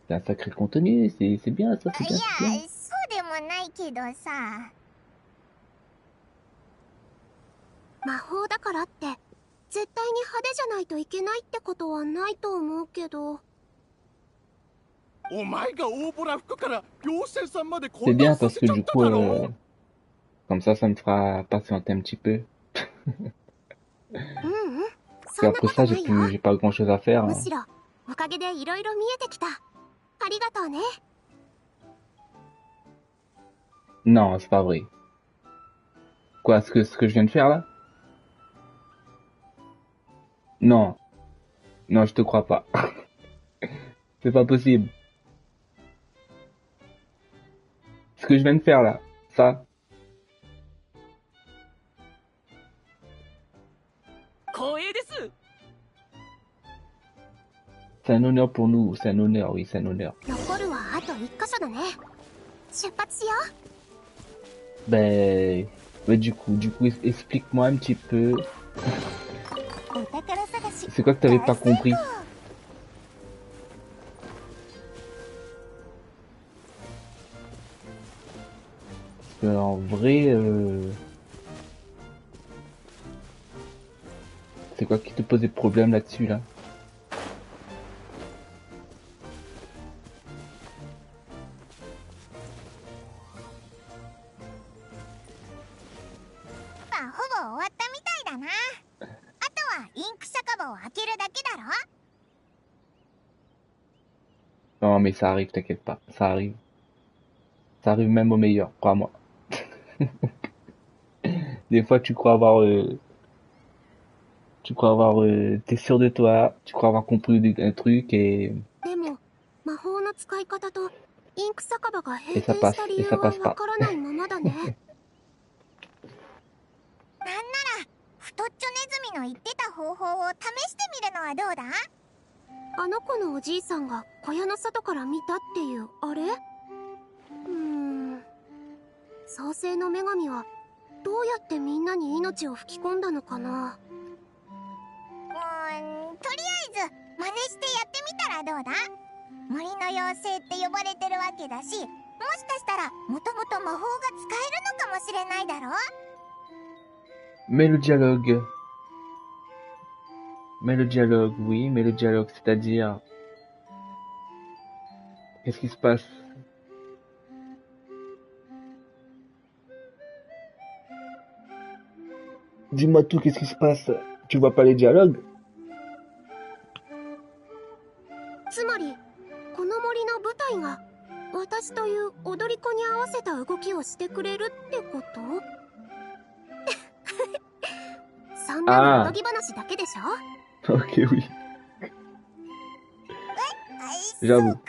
c'est un sacré contenu, c'est bien ça, c'est い bien, や、 c'est bien. そうでもないけどさ。魔法だからって絶対に派手じゃないといけないってことはないと思うけど。お前が大ボラ吹くから妖精さんまで C'est 混 bien 乱さ parce せ que ちゃっ du た coup, だろ。comme ça me fera patienter un petit peu. うんうん、 Parce そんな qu'après こ ça, とないよ。 j'ai pas grand chose à faire. む Hein. しろおかげでいろいろ見えてきた。ありがとうね。 Non, c'est pas vrai. Quoi, ce que je viens de faire là? Non. Non, je te crois pas. C'est pas possible. Ce que je viens de faire là, ça. 光栄です。 C'est un honneur pour nous, c'est un honneur, oui, c'est un honneur. 残るはあと1箇所だね。出発しよう。 Ben, du coup, explique-moi un petit peu. お宝探し。 C'est quoi que t'avais pas compris? Parce que en vrai, c'est quoi qui te posait problème là-dessus là? まあほぼ終わったみたいだな。あとはインク酒場を開けるだけだろ。 Non, mais ça arrive, t'inquiète pas, ça arrive. Ça arrive même au meilleur, crois-moi. Des fois, tu crois avoir, t'es sûr de toi, tu crois avoir compris un truc et でも魔法の使い方とインク酒場が閉 Et ça 店 passe, した理 et 由 ça は passe わ pas. からないままだね。なんなら太っちょネズミの言ってた方法を試してみるのはどうだ？あの子のおじいさんが小屋の外から見たっていうあれ？創世の女神はどうやってみんなに命を吹き込んだのかな。とりあえず真似してやってみたらどうだ？森の妖精って呼ばれてるわけだし、もしかしたらもともと魔法が使えるのかもしれないだろ？ Mais le dialogue. Mais le dialogue, oui, mais le dialogue, c'est-à-dire... Qu'est-ce qui se passe? Dis-moi tout, qu'est-ce qui se passe? Tu vois pas les dialogues? つまりこの森の舞台が私という踊り子に合わせた動きをしてくれるってこと？そんなのおとぎ話だけでしょ？ Ok, oui. そう J'avoue. か？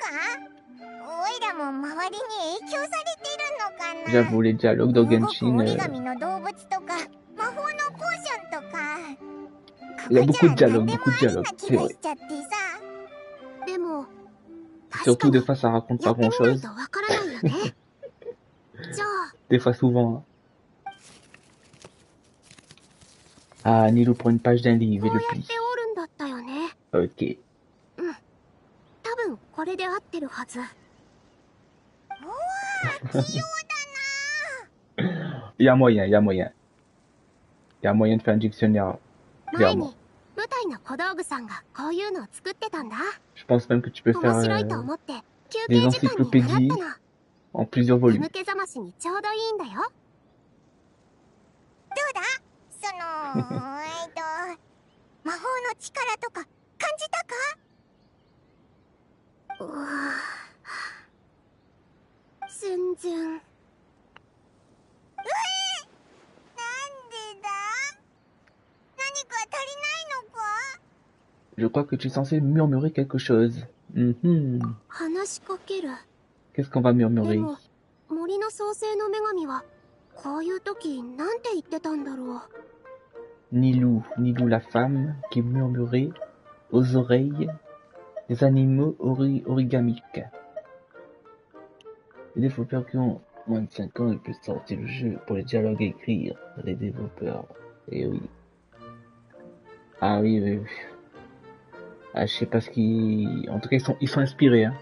おいらも周りに影響されてるのかな？ J'avoue, les dialogues dans 動く Genshin... 折り紙の動物とか魔法のポーションとか。 Il y a beaucoup de ここじゃ dialogues, 何でも beaucoup de ありな dialogues, 気 c'est が vrai. しちゃってさ。でも確 Surtout か des に fois ça raconte や pas ってみない grand-chose. とわからないよね。じゃあ Des fois souvent. Ah, Nilo prend une page d'un livre et こう le やっ plie. ておるんだったよね。 Ok. 多分これで合ってるはず。 Il y a moyen, il y a moyen. Il y a moyen de faire un dictionnaire. 前 Clairement. に舞台の小道具さんがこういうのを作ってたんだ。 Je pense même que tu peux faire 面白いと思って休 des 憩時間に習 encyclopédies ったの。 en plusieurs 眠 volumes. 気覚ましにちょうどいいんだよ。だその魔法の力とか感じたか？全然。なんでだ？何か足りないのか？ Je crois que tu es censé murmurer quelque chose. Mhm. 話しかける。 Qu'est-ce qu'on va で murmurer? も森の創世の女神はこういう時なんて言ってたんだろう。 Nilou, Nilou la femme qui murmurait aux oreilles des animaux origamiques. Les développeurs qui ont moins de 5 ans, ils peuvent sortir le jeu pour les dialogues à écrire. Les développeurs. Eh oui. Ah oui, oui, oui. Ah, je sais pas ce qu'ils... En tout cas, ils sont inspirés, hein.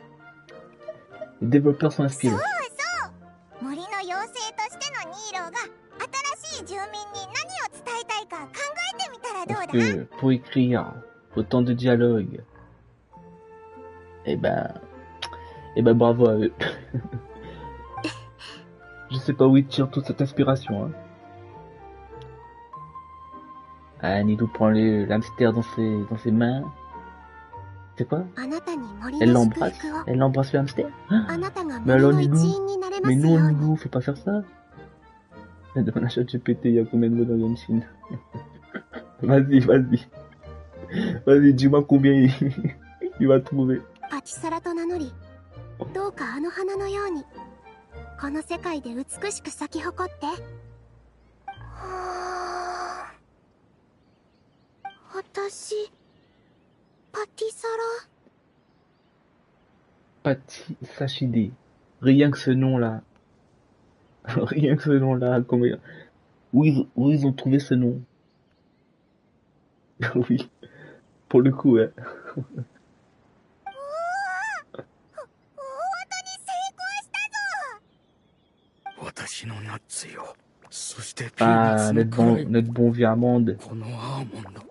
Les développeurs sont そう inspirés. そう森の妖精としてのニーローが新しい住民に何を伝えたいか考えてみたらどう Parce だ？ que pour écrire autant de dialogues, eh ben bravo à eux. Je sais pas où ils tirent toute cette inspiration, hein. Ah, Nilou prend l'hamster dans ses mains. C'est quoi? あなたに森 Elle の祝 l'embrasse? 福を。 Elle l'embrasse le hamster? あなたが Mais 森 alors の一 Nilou, 員になれま mais す non ように。 Nilou, faut pas faire ça. Demande à ChatGPT, il y a combien de mots dans Genshin? Vas-y, dis-moi combien il va trouver. パチサラと名乗り、どうかあの花のようにこの世界で美しく咲き誇って。はあ、私パティサラ。 Pati Sachide. Rien que ce nom-là. Rien que ce nom-là. Combien... Où ils ont trouvé ce nom? Oui. Pour le coup, ouais. 本当に成功したぞ！私のナッツよ。そしてピーナッ Ah, ツの辛い notre bon vieux Amande. このアーモンド。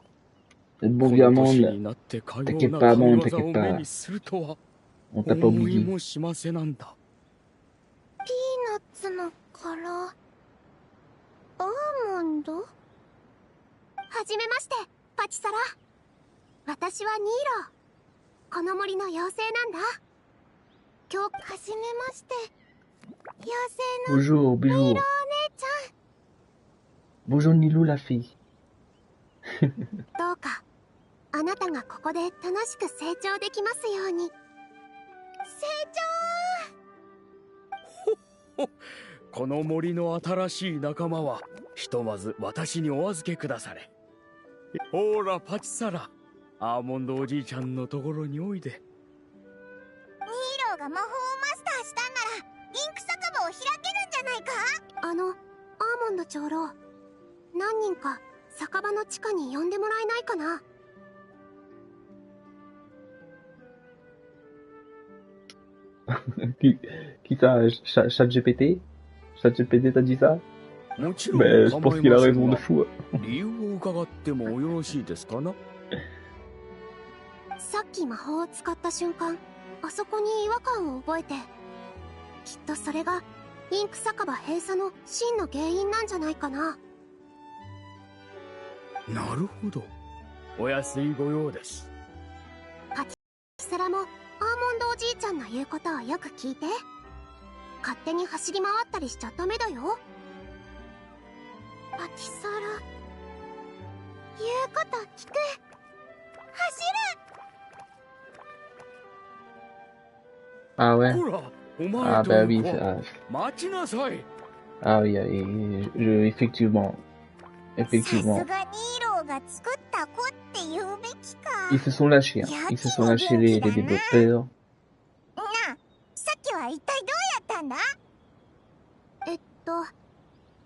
Notre bon こ vieux の年に Amande. なってかよう T'inquiète な pas, 神 Amande, 業を t'inquiète 目 pas. にするとは On t'a pas 思い oublié. もしませなんだ。ピーナッツの殻。アーモンド。はじめまして、パチサラ。私はニーロー。この森の妖精なんだ。今日はじめまして。妖精の Bonjour, ニーロ bonjour. お姉ち Bonjour Nilou la fille. ゃん。どうかあなたがここで楽しく成長できますように。成長。この森の新しい仲間はひとまず私にお預けくだされ。ほらパチサラ、アーモンドおじいちゃんのところにおいで。ニーローが魔法をマスターしたんならインク酒場を開けるんじゃないか？アーモンド長老、何人か酒場の地下に呼んでもらえないかな。Qui ça? ChatGPT? ChatGPT t'a dit ça? もちろん Mais je 構 pense い qu'il a ませ raison ん de が、 fou. 理由を伺ってもよろしいですかな？さっき魔法を使った瞬間、あそこに違和感を覚えて、きっとそれがインク酒場閉鎖の真の原因なんじゃないかな。なるほど。お安いご用です。キサラもアーモンドおじいちゃんの言うことをよく聞いて。勝手に走り回ったりしちゃダメだよ。パティサラ、言うこと聞く。走る。 Ah ouais? ほら、お Ah 前と bah oui, の子、 ah, 待ちなさい。 ah oui, effectivement. さす Effectivement. がニーローが作った子って言うべきか。 Ils se sont lâchés, hein. Ils se sont lâchés les développeurs. なあ、さっきは一体どうやったんだ？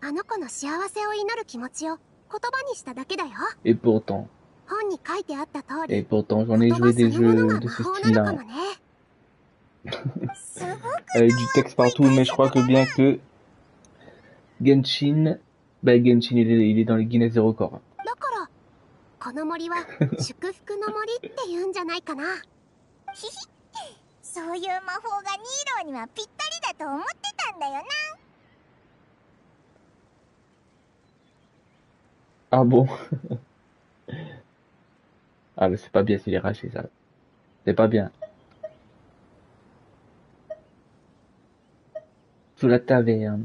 あの子の幸せを祈る気持ちを言葉にしただけだよ。 Et pourtant, 本に書いてあった通 et り、 pourtant, j'en ai 言葉 joué そ des のもの jeux が de 魔 ce 法なのか style-là. もね。すごく Avec du texte partout, mais je crois que bien que Genshin, bah Genshin il est dans les Guinness des records. だからこの森は祝福の森って言うんじゃないかな。ひひ、そういう魔法がニーローにはぴったりだと思ってたんだよな。Ah bon? Ah mais c'est pas bien s'il est raché ça. C'est pas bien. Sous la taverne.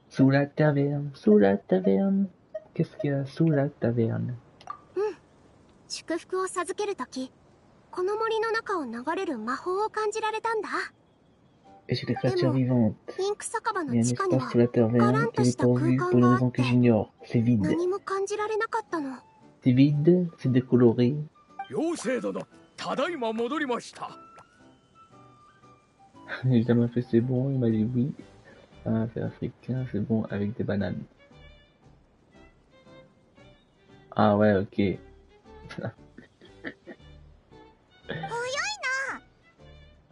Sous la taverne. Sous la taverne. Qu'est-ce qu'il y a sous la taverne? 祝福を授けるとき、この森の中を流れる魔法を感じられたんだ。 Et j'ai des で créatures も、 vivantes. インク酒場 Il の y a un 地下に espace は sous la taverne qui est pourvu pour une raison que j'ignore. C'est vide. 何も感じられなかったの。 C'est vide, c'est décoloré. 妖精殿、ただいま戻りました。 Il m'a fait c'est bon, il m'a dit oui. Ah, c'est africain, c'est bon avec des bananes. Ah ouais, ok.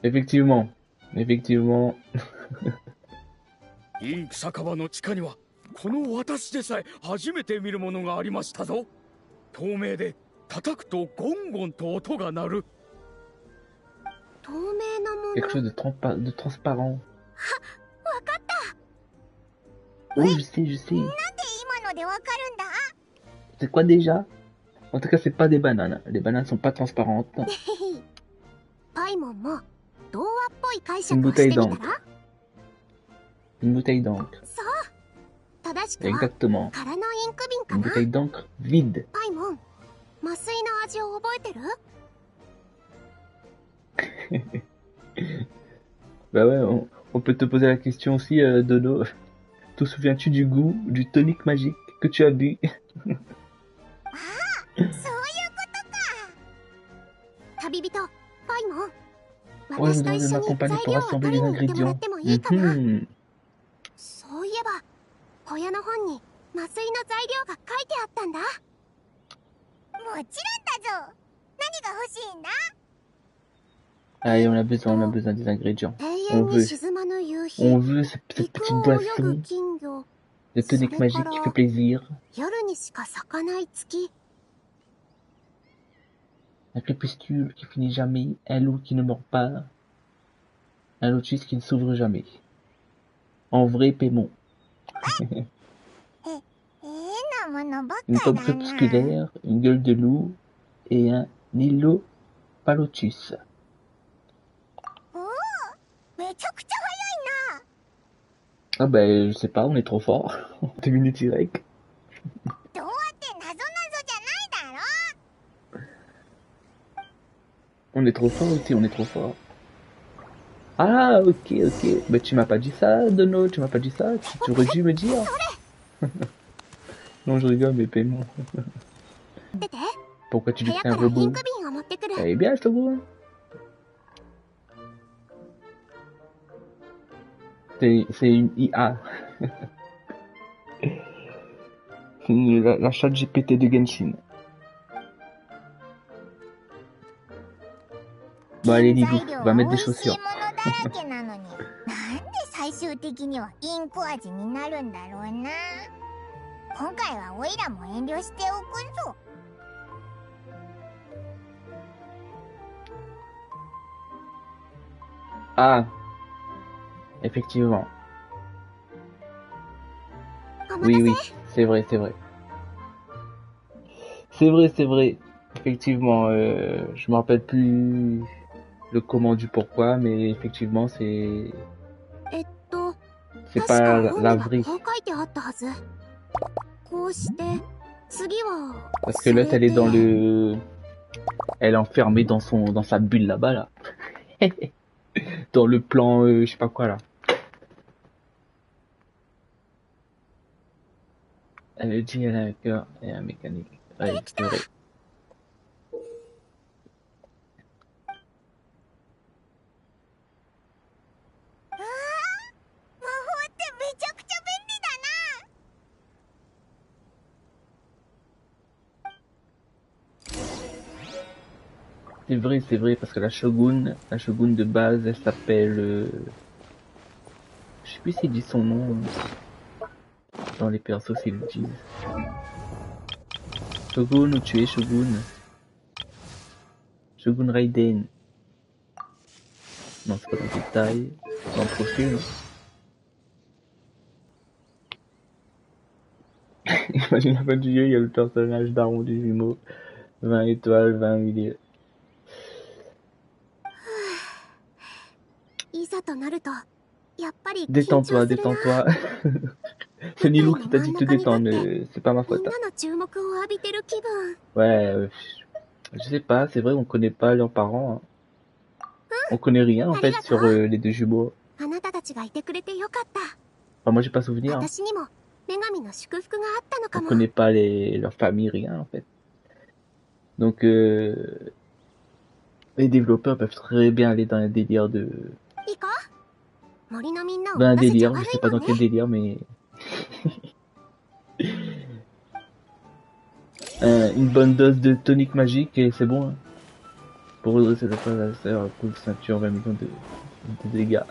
Effectivement, effectivement. インク酒場の地下にはこの私でさえ初めて見るものがありましたぞ。透明で叩くとゴンゴンと音が鳴る。透明なも Quelque の。 chose de transparent. わかった。 Oui, je sais, je sais. なんで今のでわかるんだ？ C'est quoi déjà? En tout cas, c'est pas des bananes. Les bananes sont pas transparentes. パイモンも童話っぽい解釈をしてみたら？ Une bouteille d'encre. そう正しくは Exactement. 空のインク瓶か Une な。 bouteille d'encre vide. パイモン、麻酔の味を覚えてる？ Bah ouais, on peut te poser la question aussi, Dodo. Te souviens-tu du goût du tonique magique que tu as bu? そういうことか。旅人、パイモン。 Ouais, 私 vous と devez 一緒に m'accompagner 材 pour 料を rassembler 取り les に行ってもらっ ingrédients. てもいいかな？ Mhm. そういえば、小屋の本に麻酔の材料が書いてあったんだ。もちろんだぞ。何が欲しいんだ？ Allez, on a besoin des ingrédients. 永遠に沈まぬ夕日。 On veut cette 陸 petite を泳ぐ boisson 金魚。 de tonique magique qui fait plaisir. 夜にしか咲かない月。 Un crépuscule qui finit jamais. Un loup qui ne mord pas. Un lotus qui ne s'ouvre jamais. En vrai paiement. なものばっ Une か pomme だな。 crépusculaire, une gueule de loup et un Nilopalotus. おお、めちゃくちゃ早いな。 Ah ben, je sais pas, on est trop fort. 2 minutes direct. 童話って謎々じゃないだろ。 On est trop fort aussi, on est trop fort. Ah, ok, ok. Mais tu m'as pas dit ça, Dono, tu m'as pas dit ça. Tu aurais dû me dire. Non, je rigole, mais paiement. 出て、 Pourquoi tu 部 dis 屋 que か c'est un らイン robot? ク瓶を持ってくる。 Eh bien, je te vois. C'est une IA. La chat GPT de Genshin. Bon, allez, Nidou, 材料 va は mettre 美 des 味しい chaussures. ものだらけなのに、なんで最終的にはインク味になるんだろうな。今回はオイラも遠慮しておくぞ。 Ah, effectivement. お待 Oui, た oui, せ。 c'est vrai, c'est vrai. C'est vrai, c'est vrai. Effectivement, je me rappelle plus le comment du pourquoi, mais effectivement, c'est 確 pas か la, 本に la は vraie. こう書いてあったはず。こうして次は Parce que l'autre, elle est dans それで le, elle est enfermée dans sa bulle là-bas là. Dans le plan, je sais pas quoi là. Elle dit elle a un cœur et un mécanique. Ouais, c'est vrai. 魔法ってめちゃくちゃ便利だな。 C'est vrai, parce que la shogun de base, elle s'appelle, je sais plus s'il dit son nom dans les persos s'ils le disent. Shogun, où tu es, Shogun? Shogun Raiden. Non, c'est pas dans le détail, dans le profil. J'imagine la fin du jeu, il y a le personnage d'Aaron du jumeau. 20 étoiles, 20 milliers. いざとなるとやっぱり緊 Détends-toi, 張するな。 détends-toi. C'est Nilou qui t'a dit de te détendre, c'est pas ma みん faute. なの注目を浴びてる気分。 Ouais, je sais pas, c'est vrai, on connaît pas leurs parents. Hein. On connaît rien en fait sur les deux jumeaux. あなたたちがいてくれてよかった。 Enfin, moi j'ai pas souvenir. Hein. 私にも女神の祝福があったのか On も。 connaît pas leur famille, rien en fait. Donc les développeurs peuvent très bien aller dans un délire de... いいか？森のみんなを Dans un 出せちゃ délire, 悪 je い sais pas わ dans ね。 quel délire, mais... une bonne dose de tonique magique et c'est bon. Hein. Pour redresser la phase, ça sert à coup de ceinture 20 millions de dégâts.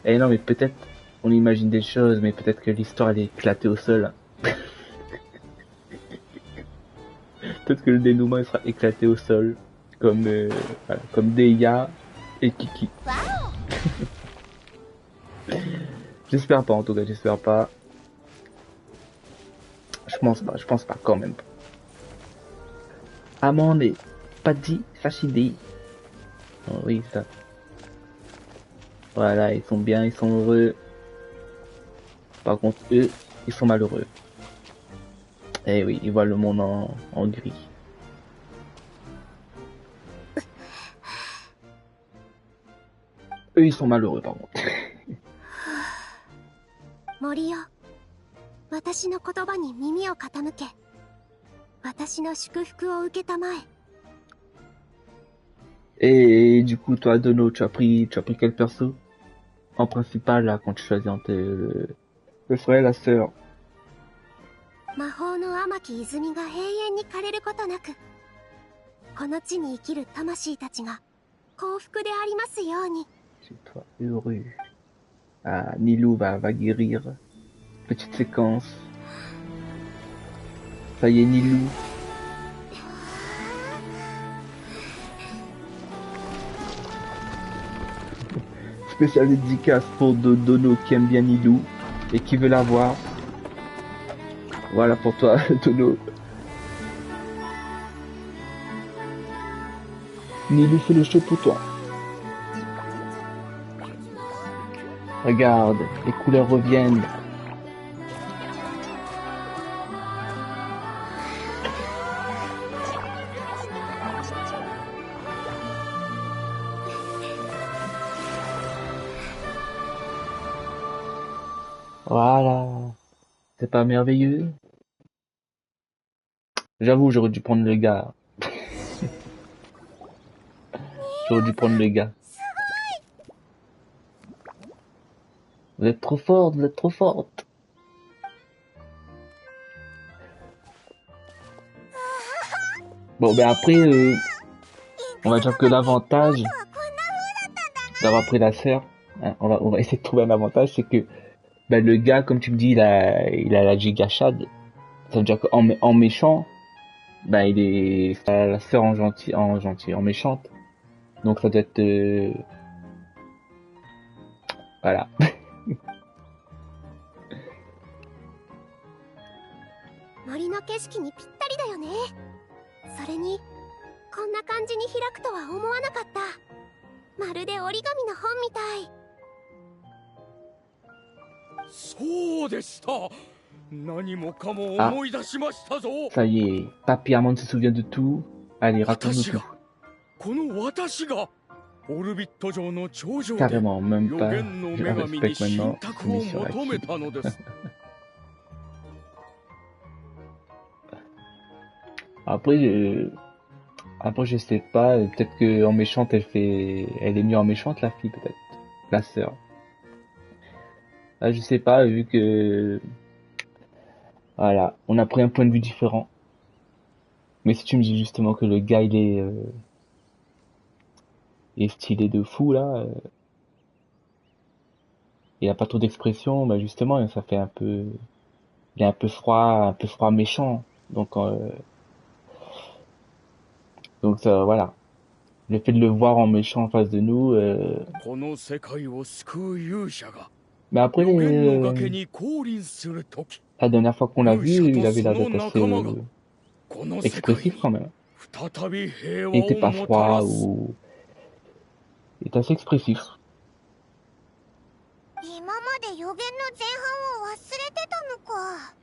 Eh non, mais peut-être, on imagine des choses, mais peut-être que l'histoire elle est éclatée au sol. Peut-être que le dénouement il sera éclaté au sol, comme voilà, comme Deia et Kiki. J'espère pas en tout cas, j'espère pas. Je pense pas quand même. Amande, pas dit, fasciné. Oh oui, ça. Voilà, ils sont bien, ils sont heureux. Par contre, eux, ils sont malheureux. Eh oui, ils voient le monde en gris. Eux, ils sont malheureux, par contre. 森よ、私の言葉に耳を傾け、私の祝福を受けたまえ。 Et du coup, toi, Dono, tu as pris quel perso? En principal, là, quand tu choisis entre le frère et la sœur. 魔法の天城泉が永遠に枯れることなく、この地に生きる魂たちが幸福でありますように。 C'est toi, heureux. Ah, Nilou va guérir. Petite séquence. Ça y est, Nilou. Spécial dédicace pour Dono qui aime bien Nilou et qui veut la voir. Voilà pour toi, Dono. Nilou fait le show pour toi. Regarde, les couleurs reviennent. Voilà. C'est pas merveilleux? J'avoue, j'aurais dû prendre le gars. J'aurais dû prendre le gars. Vous êtes trop forte, vous êtes trop forte. Bon, ben après, on va dire que l'avantage d'avoir pris la sœur, hein, on va essayer de trouver un avantage, c'est que ben, le gars, comme tu me dis, il a la giga shad. Ça veut dire qu'en méchant, ben il est la sœur en méchante. Donc ça doit être voilà. 森の景色にぴったりだよね。それにこんな感じに開くとは思わなかった。まるで折り紙の本みたい。そうでした。何もかも思い出しましたぞ。 Ça y est, Papy Armand se souvient de tout. Allez, raconte-nous tout. この私がオルビット上の頂上で Carrément, même 予 pas. 言の Je 女神に respecte 信 maintenant. 託を Mais sur 求め Aki. たのです。 Après, je sais pas. Peut-être que en méchante, elle est mieux en méchante, la fille, peut-être. La sœur. Là, je sais pas, vu que, voilà, on a pris un point de vue différent. Mais si tu me dis justement que le gars, il est stylé de fou, là, il a pas trop d'expression, bah justement, ça fait un peu, il est un peu froid méchant. Donc ça, voilà. Le fait de le voir en méchant en face de nous, この世界を救う勇者が Mais après, 予言の崖に降臨するとき、 la dernière fois qu'on l'a vu, il avait l'air d'être 勇者とその仲間が assez この世界に expressif quand même. 再び平 Il était 和 pas をもたら froid す。 ou... Il était assez expressif. 今まで予言の前半を忘れてたのか。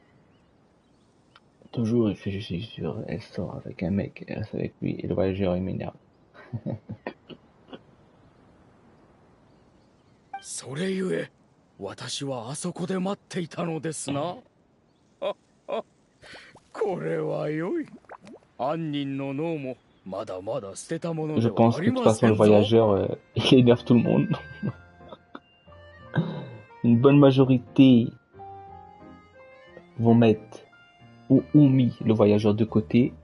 Toujours, il fait je suis sûr, elle sort avec un mec, elle reste avec lui, et le voyageur il m'énerve. それゆえ、私はあそこで待っていたのですな。これは良い。犯人の脳もまだまだ捨てたもの Je では pense あ que り de toute ま façon せ le んぞ。 voyageur, il énerve tout le monde. Une bonne majorité vont mettre ou ont mis le voyageur de côté.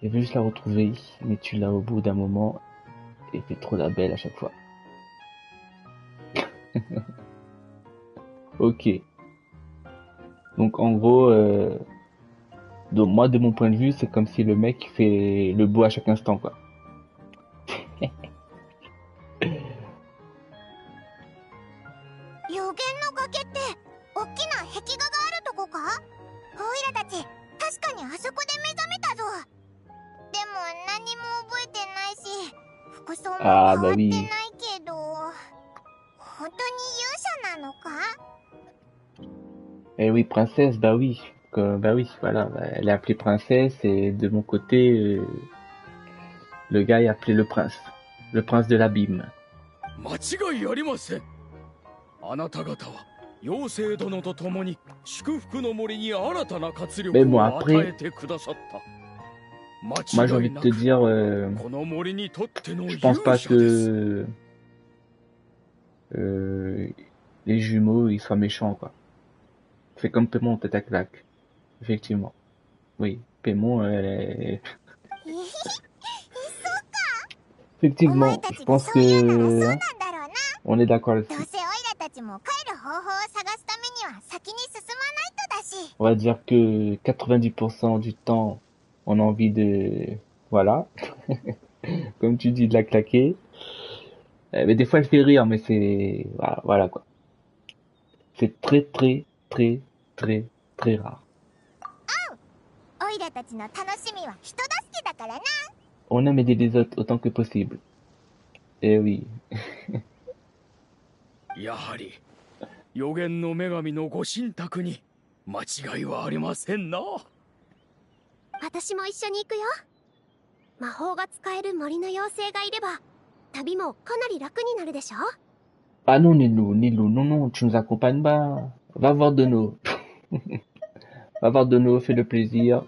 Il veut juste la retrouver, mais tu l'as au bout d'un moment et fait trop la belle à chaque fois. Ok. Donc en gros, donc moi de mon point de vue, c'est comme si le mec fait le beau à chaque instant quoi. 予言の崖って大きな壁画があるとこか？オイラたち確かにあそこで目覚めたぞ。でも何も覚えてないし、服装も変わってないけど、本当に勇者なのか？ Eh oui, princesse, bah oui, bah oui, voilà, bah, elle est appelée princesse et de mon côté, le gars est appelé le prince de l'abîme. 間違いありません。あなた方は妖精殿と共に祝福の森に新たな活力 Mais bon, を与 après, えてくださった。 moi j'ai 間 envie 違い de な te く dire, この森にとっての je 勇 pense pas 者です。 que les jumeaux ils soient méchants quoi. C'est comme Paimon, tête à claque. Effectivement. Oui, Paimon, elle est... Effectivement, je pense que... hein, on est d'accord どう là-dessus. せオイラたちも帰る方法を探すためには先に進まないとだし。 On va dire que 90% du temps, on a envie de... Voilà. Comme tu dis, de la claquer. Mais des fois, elle fait rire, mais c'est... Voilà, voilà quoi. C'est très, très, très, très, très rare. オイラたちの楽しみは人助けだからな。 On aime aider les autres autant que possible. Eh oui. やはり予言の女神のご神託に間違いはありませんな。私も一緒に行くよ。魔法が使える森の妖精がいれば旅もかなり楽になるでしょ。 Ah non, Nilo, non, non, tu nous accompagnes pas. Va voir Dono. Va voir Dono, fais le plaisir.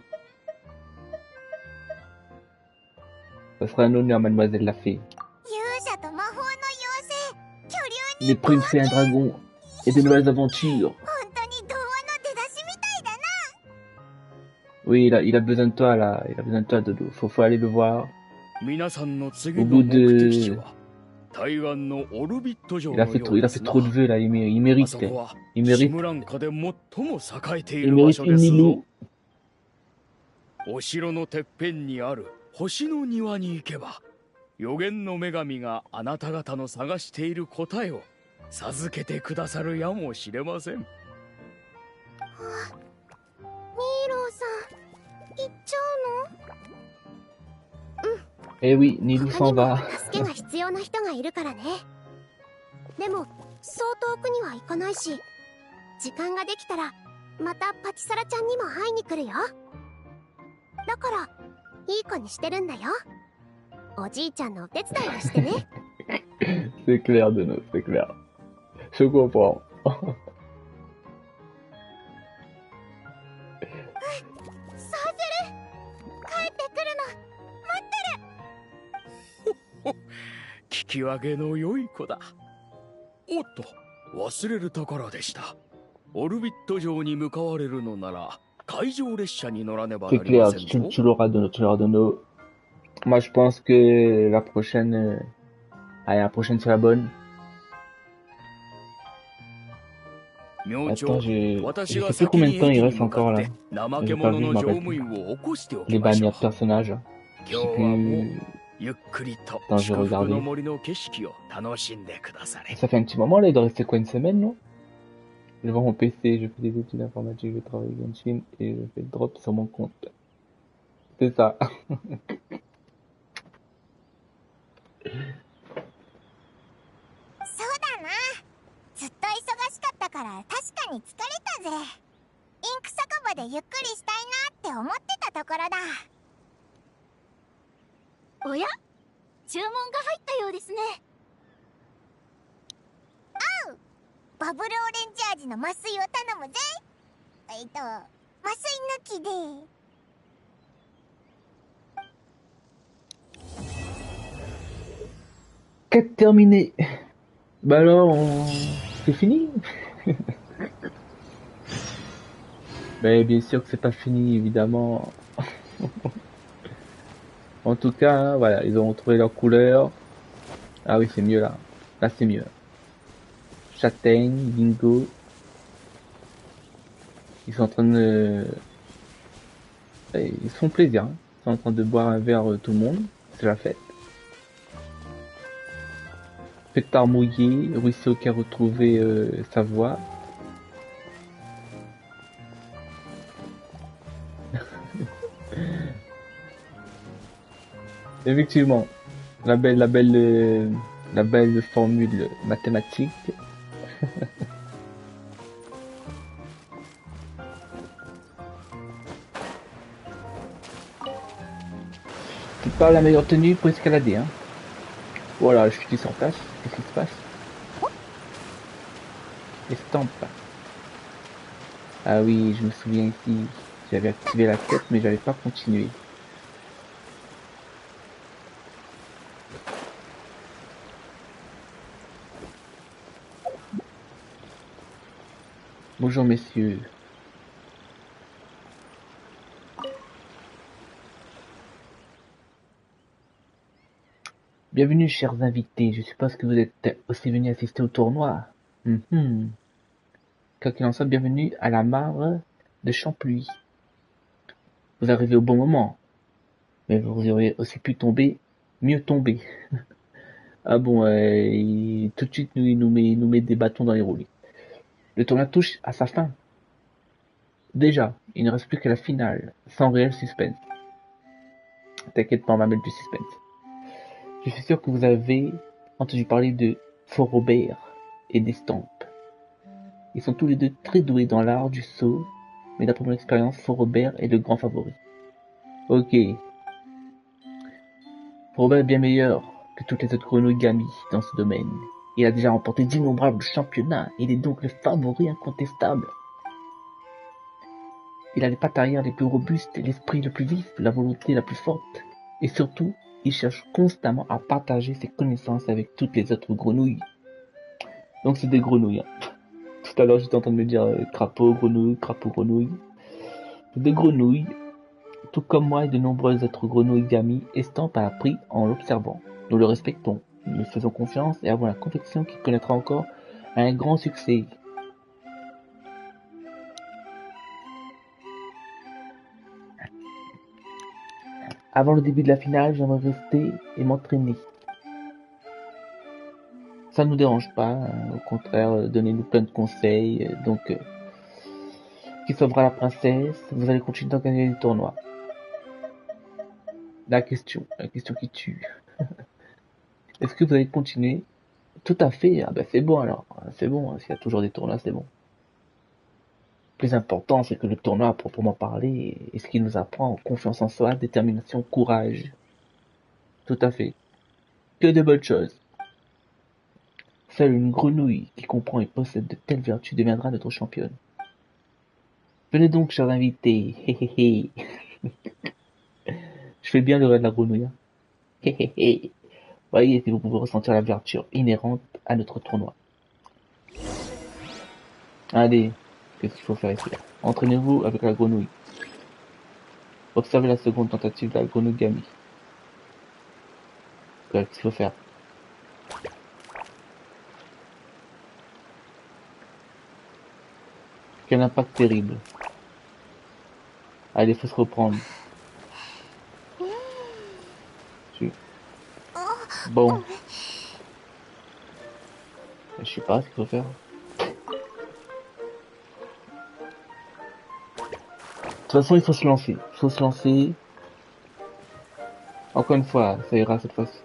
Ça sera un honneur, mademoiselle la fée. 勇者と魔法の妖精、巨竜 Les に princes fait un dragon et de nouvelles aventures. 本当に童話の出だしみたいだな。 Oui, il a besoin de toi là, il a besoin de toi Dodo. Faut aller le voir. 皆さんの次 Au の bout 目的地 de... は対岸のオルビット城 Il の a よ fait う trop, il で a す fait な。 trop de vœux là, il あ mérite. そこは Il シ mérite. ムランカで最も栄えてい Il る場 mérite 所 une ですぞ。 Nilo. お城のてっぺんにある星の庭に行けば、予言の女神があなた方の探している答えを授けてくださるやもしれません。ニーローさん、行っちゃうの？ Eh oui, Nilou 他 s'en にも va. 助けが必要な人がいるからね。でもそう遠くには行かないし、時間ができたらまたパチサラちゃんにも会いに来るよ。だからいい子にしてるんだよ。おじいちゃんのお手伝いをしてね。C'est clair, Dono, c'est clair. Je comprends. サーゼル、帰ってくるの待ってる。聞き分けの良い子だ。おっと、忘れるところでした。オルビット城に向かわれるのなら海上列車に乗らねば C'est なりま clair, せんぞ。 tu l'auras Dono, tu l'auras Dono. Moi je pense que la prochaine... Allez, la prochaine c'est la bonne. 明 Attends, 朝、 je 私 sais が plus 先 combien に de temps 駅 il に reste 向か encore っ là. て怠 J'ai け pas 者 vu, je の m'en 乗 rappelle 務員を起こしておき Les ましょう。 bannières de personnages. 今日は Je sais もう plus... ゆっくりと Attends, je vais 祝福 regarder. の森の景色を楽しんでくだされ。 Ça fait un petit moment là, il doit rester quoi, une semaine, non? Je vais voir mon PC, je fais des études informatiques, je travaille en Chine et je fais drop sur mon compte. C'est ça. そうだな。ずっと忙しかったから確かに疲れたぜ。インク酒場でゆっくりしたいなって思ってたところだ。おや、注文が入ったようですね。バブルオレンジ味の麻酔を頼むぜ。麻酔抜きで。Quête terminée. Bah alors, c'est fini? Mais bien sûr que c'est pas fini, évidemment. En tout cas, voilà, ils ont trouvé leur couleur. Ah oui, c'est mieux là. Là, c'est mieux. Châtaigne, bingo. Ils sont en train de... Ils se font plaisir. Hein. Ils sont en train de boire un verre tout le monde. C'est la fête. Pétard mouillé, ruisseau qui a retrouvé sa voix. Effectivement, la belle formule mathématique. C'est pas la meilleure tenue pour escalader, hein. Voilà, je suis sur place. Qu'est-ce qui se passe? Estampe. Ah oui, je me souviens ici. J'avais activé la quête, mais j'avais pas continué. Bonjour messieurs. Bienvenue chers invités, je suppose que vous êtes aussi venus assister au tournoi. Quoi qu'il en soit, bienvenue à la mare de Champluy. Vous arrivez au bon moment, mais vous auriez aussi pu mieux tomber. Ah bon, tout de suite il nous met des bâtons dans les roues. Le tournoi touche à sa fin. Déjà, il ne reste plus que la finale, sans réel suspense. T'inquiète pas, on va mettre du suspense. Je suis sûr que vous avez entendu parler de Forobert et d'Estampes. Ils sont tous les deux très doués dans l'art du saut, mais d'après mon expérience, Forobert est le grand favori. Ok. Forobert est bien meilleur que toutes les autres grenouilles Gami dans ce domaine. Il a déjà remporté d'innombrables championnats, il est donc le favori incontestable. Il a les pattes arrière les plus robustes, l'esprit le plus vif, la volonté la plus forte, et surtout, il cherche constamment à partager ses connaissances avec toutes les autres grenouilles. Donc c'est des grenouilles. Hein. Tout à l'heure j'étais en train de me dire crapaud, grenouille. C'est des grenouilles. Tout comme moi et de nombreuses autres grenouilles Gami, Estampe a appris en l'observant. Nous le respectons, nous lui faisons confiance et avons la conviction qu'il connaîtra encore un grand succès. Avant le début de la finale, j'aimerais rester et m'entraîner. Ça ne nous dérange pas, hein, au contraire, donnez-nous plein de conseils. Donc, qui sauvera la princesse? Vous allez continuer d'organiser les tournois. La question qui tue. Est-ce que vous allez continuer? Tout à fait. Ah ben c'est bon alors. C'est bon. S'il y a toujours des tournois, c'est bon. Le plus important, c'est que le tournoi, à proprement parler, est ce qui nous apprend en confiance en soi, détermination, courage. Tout à fait. Que de bonnes choses. Seule une grenouille qui comprend et possède de telles vertus deviendra notre championne. Venez donc, chers invités. Je fais bien le rêve de la grenouille. Hein. Voyez si vous pouvez ressentir la vertu inhérente à notre tournoi. Allez. Qu'est-ce qu'il faut faire ici? Entraînez-vous avec la grenouille. Observez la seconde tentative de la grenouille Gami. Qu'est-ce qu'il faut faire? Quel impact terrible. Allez, faut se reprendre. Bon. Je sais pas ce qu'il faut faire. De toute façon, il faut se lancer. Il faut se lancer. Encore une fois, ça ira cette fois-ci.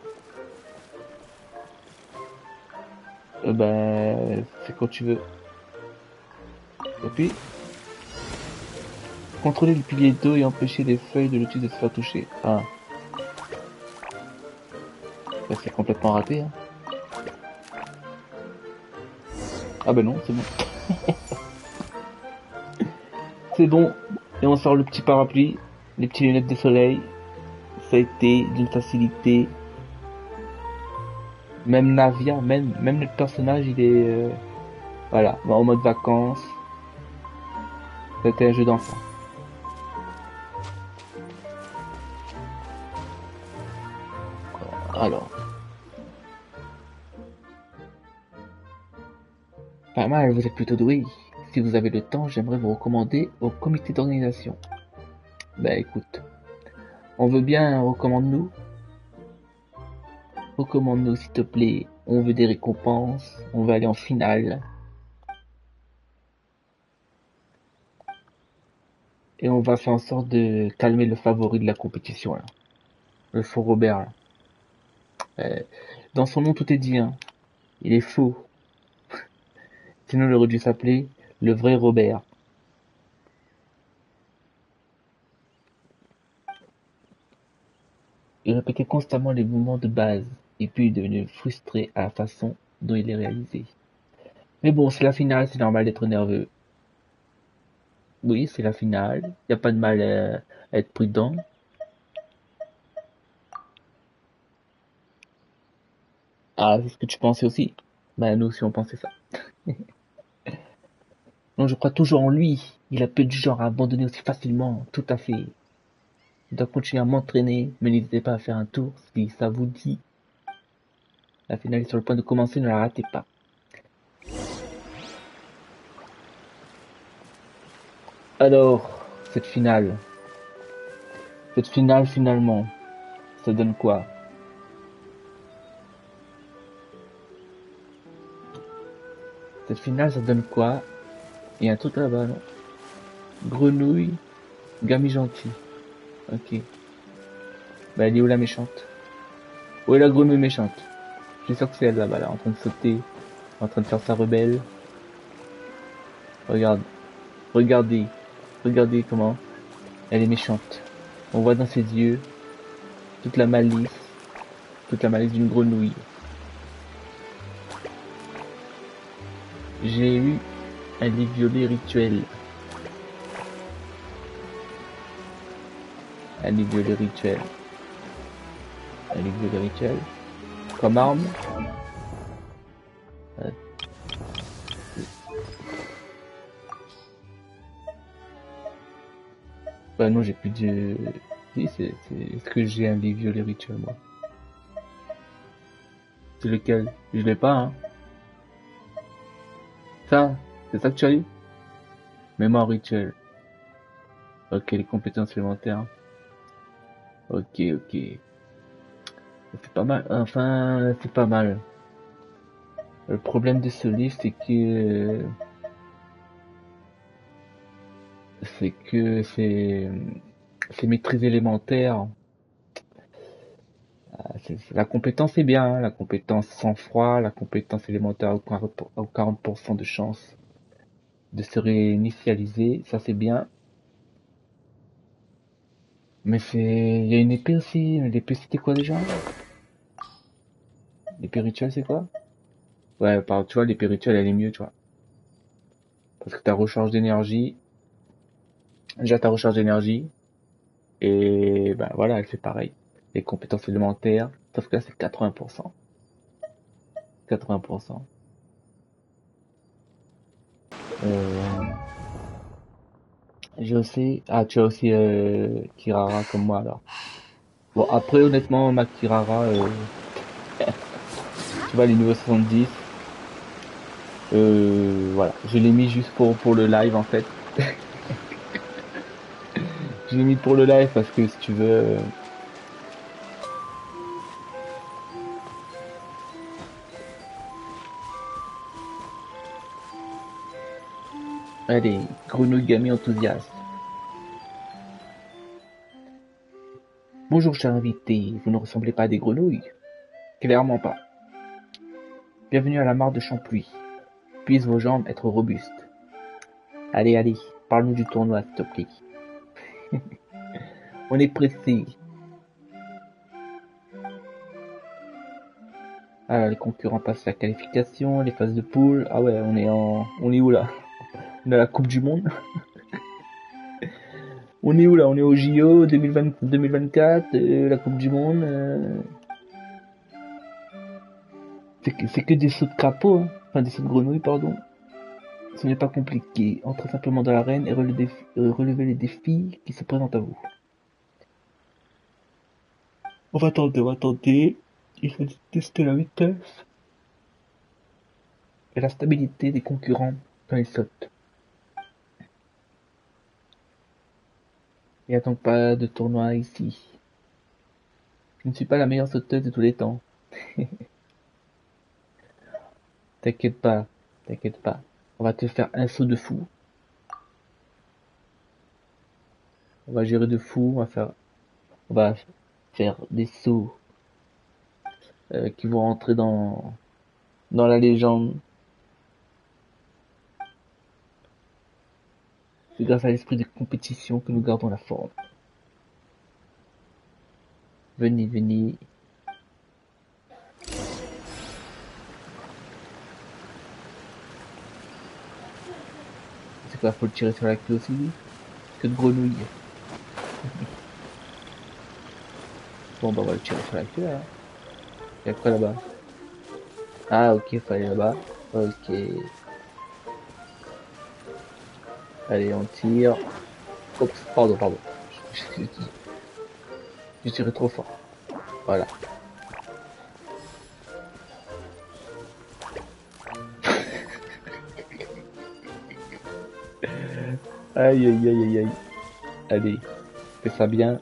Ben, c'est quand tu veux. Et puis, contrôler le pilier d'eau et empêcher les feuilles de lotus de se faire toucher. Ah. Ben, c'est complètement raté, hein. Ah ben non, c'est bon. C'est bon. Et on sort le petit parapluie, les petites lunettes de soleil. Ça a été d'une facilité. Même Navia, même le personnage, il est... voilà, en mode vacances. C'était un jeu d'enfant. Alors. Pas mal, vous êtes plutôt doué. Si vous avez le temps, j'aimerais vous recommander au comité d'organisation. Bah écoute, on veut bien, recommande-nous. Recommande-nous s'il te plaît. On veut des récompenses. On veut aller en finale. Et on va faire en sorte de calmer le favori de la compétition là. Le faux Robert là. Dans son nom tout est dit hein. Il est faux. Sinon il aurait dû s'appeler le vrai Robert. Il répétait constamment les mouvements de base, et puis il devenait frustré à la façon dont il les réalisait. Mais bon, c'est la finale, c'est normal d'être nerveux. Oui, c'est la finale, y a pas de mal à être prudent. Ah, c'est ce que tu pensais aussi? Bah nous aussi on pensait ça. Non, je crois toujours en lui. Il a peu du genre à abandonner aussi facilement, tout à fait. Je dois continuer à m'entraîner, mais n'hésitez pas à faire un tour si ça vous dit. La finale est sur le point de commencer, ne la ratez pas. Alors, cette finale finalement, ça donne quoi? Cette finale, ça donne quoi? Il y a un truc là-bas, non? Grenouille, Gami gentil. Ok. Bah, elle est où la méchante? Où est la grenouille méchante? Je suis sûr que c'est elle là-bas, là, en train de sauter, en train de faire sa rebelle. Regardez comment elle est méchante. On voit dans ses yeux toute la malice d'une grenouille. J'ai eu un lit violet rituel. Un lit violet rituel. Comme arme. Bah non, j'ai plus de... Si, est-ce que j'ai un lit violet rituel, moi? C'est lequel? Je l'ai pas, hein. Ça, c'est ça que tu as eu? Mémoire rituel. Ok, les compétences élémentaires. Ok. C'est pas mal. Enfin, c'est pas mal. Le problème de ce livre, c'est que c'est maîtrise élémentaire. La compétence est bien, hein, la compétence sang-froid, la compétence élémentaire au 40% de chance de se réinitialiser, ça c'est bien. Mais il y a une épée aussi, l'épée c'était quoi déjà? L'épée rituelle c'est quoi? Ouais, tu vois, l'épée rituelle elle est mieux, tu vois. Parce que ta recharge d'énergie, déjà ta recharge d'énergie, et ben voilà, elle fait pareil. Les compétences élémentaires, sauf que là c'est 80%. 80%. J'ai aussi... Ah, tu as aussi Kirara comme moi alors. Bon, après honnêtement, ma Kirara, tu vois, les niveaux 70, voilà. Je l'ai mis juste pour le live en fait. Je l'ai mis pour le live parce que si tu veux... Allez, grenouille gamée enthousiaste. Bonjour cher invité, vous ne ressemblez pas à des grenouilles? Clairement pas. Bienvenue à la mare de Champuis. Puissent vos jambes être robustes. Allez, allez, parle-nous du tournoi, s'il te plaît. On est pressé. Ah, les concurrents passent la qualification, les phases de poule. Ah ouais, on est où là? On est à la Coupe du Monde. On est où là? On est au JO 2024, la Coupe du Monde. C'est que des sauts de crapaud, hein. Enfin des sauts de grenouille, pardon. Ce n'est pas compliqué. Entrez simplement dans l'arène et relevez les défis qui se présentent à vous. On va tenter. Il faut tester la vitesse et la stabilité des concurrents quand ils sautent. Il n'y a donc pas de tournoi ici. Je ne suis pas la meilleure sauteuse de tous les temps. T'inquiète pas. On va te faire un saut de fou. On va gérer de fou, on va faire des sauts qui vont rentrer dans la légende. C'est grâce à l'esprit de compétition que nous gardons la forme. Venez. C'est quoi, faut le tirer sur la queue aussi? Que de grenouilles. Bon bah on va le tirer sur la queue là. Y'a quoi là-bas? Ah ok, faut aller là-bas. Ok. Allez, on tire. Oups, pardon. J'ai tiré trop fort. Voilà. Aïe. Allez, fais ça bien.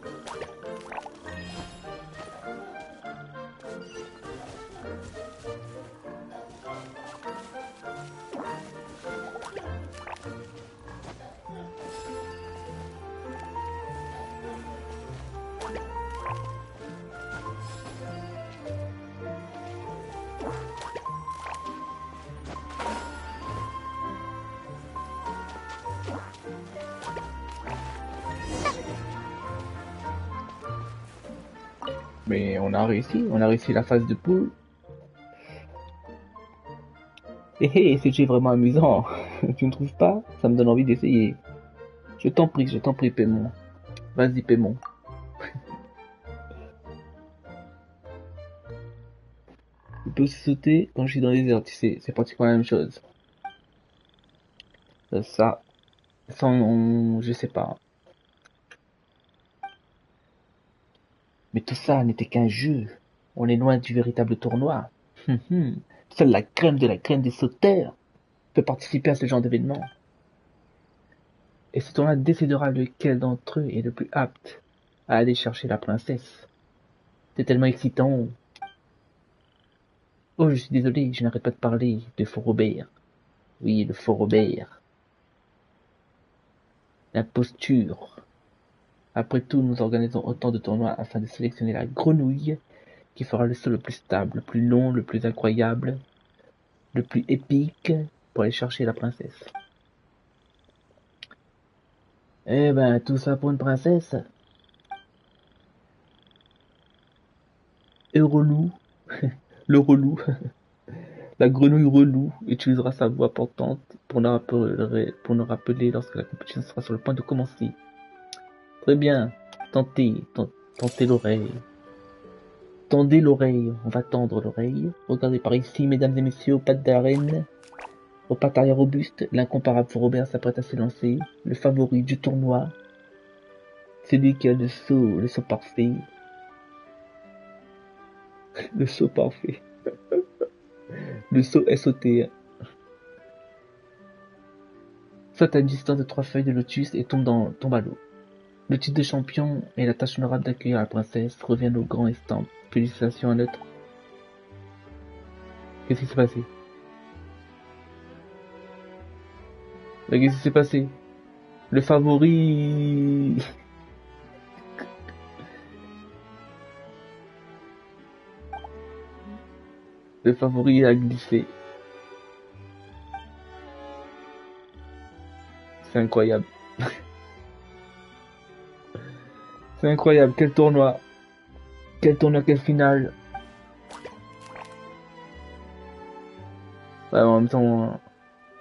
Mais on a réussi la phase de poule. C'est vraiment amusant. Tu ne trouves pas? Ça me donne envie d'essayer. Je t'en prie, Paimon. Vas-y, Paimon. Je peux aussi sauter quand je suis dans les airs, tu sais, c'est pratiquement la même chose. Ça, je sais pas. Mais tout ça n'était qu'un jeu. On est loin du véritable tournoi. Seule la crème de la crème des sauteurs peut participer à ce genre d'événement. Et ce tournoi décidera lequel d'entre eux est le plus apte à aller chercher la princesse. C'est tellement excitant. Oh, je suis désolé, je n'arrête pas de parler de Fort Robert. Oui, le Fort Robert. L'imposture. Après tout, nous organisons autant de tournois afin de sélectionner la grenouille qui fera le saut le plus stable, le plus long, le plus incroyable, le plus épique pour aller chercher la princesse. Eh ben, tout ça pour une princesse. Et relou. Le relou. La grenouille relou utilisera sa voix portante pour nous rappeler lorsque la compétition sera sur le point de commencer. Très bien. Tentez l'oreille. Tendez l'oreille. On va tendre l'oreille. Regardez par ici, mesdames et messieurs, aux pattes d'arène. Aux pattes arrière robustes, l'incomparable Fort Robert s'apprête à s'élancer. Le favori du tournoi. Celui qui a le saut parfait. Le saut parfait. Le saut SOT. Saute à une distance de 3 feuilles de lotus et tombe à l'eau. Le titre de champion et la tâche honorable d'accueillir la princesse reviennent au grand estampes. Félicitations à notre... Qu'est-ce qui s'est passé? Qu'est-ce qui s'est passé? Le favori... Le favori a glissé. C'est incroyable. C'est incroyable, quel tournoi. Quel tournoi, quelle finale. Ouais, en même temps,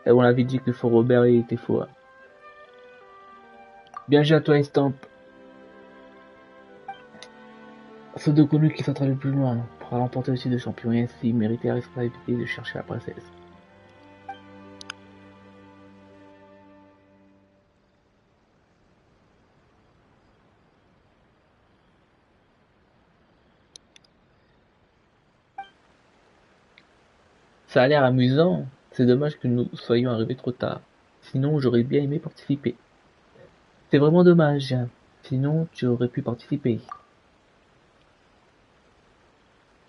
on avait dit que Fort Robert était faux. Hein. Bien joué à toi, Estampe. Ce Dokunu qui s'entraîne le plus loin pourra remporter aussi de champions et ainsi mériter la responsabilité de chercher la princesse. Ça a l'air amusant, c'est dommage que nous soyons arrivés trop tard. Sinon j'aurais bien aimé participer. C'est vraiment dommage, sinon tu aurais pu participer.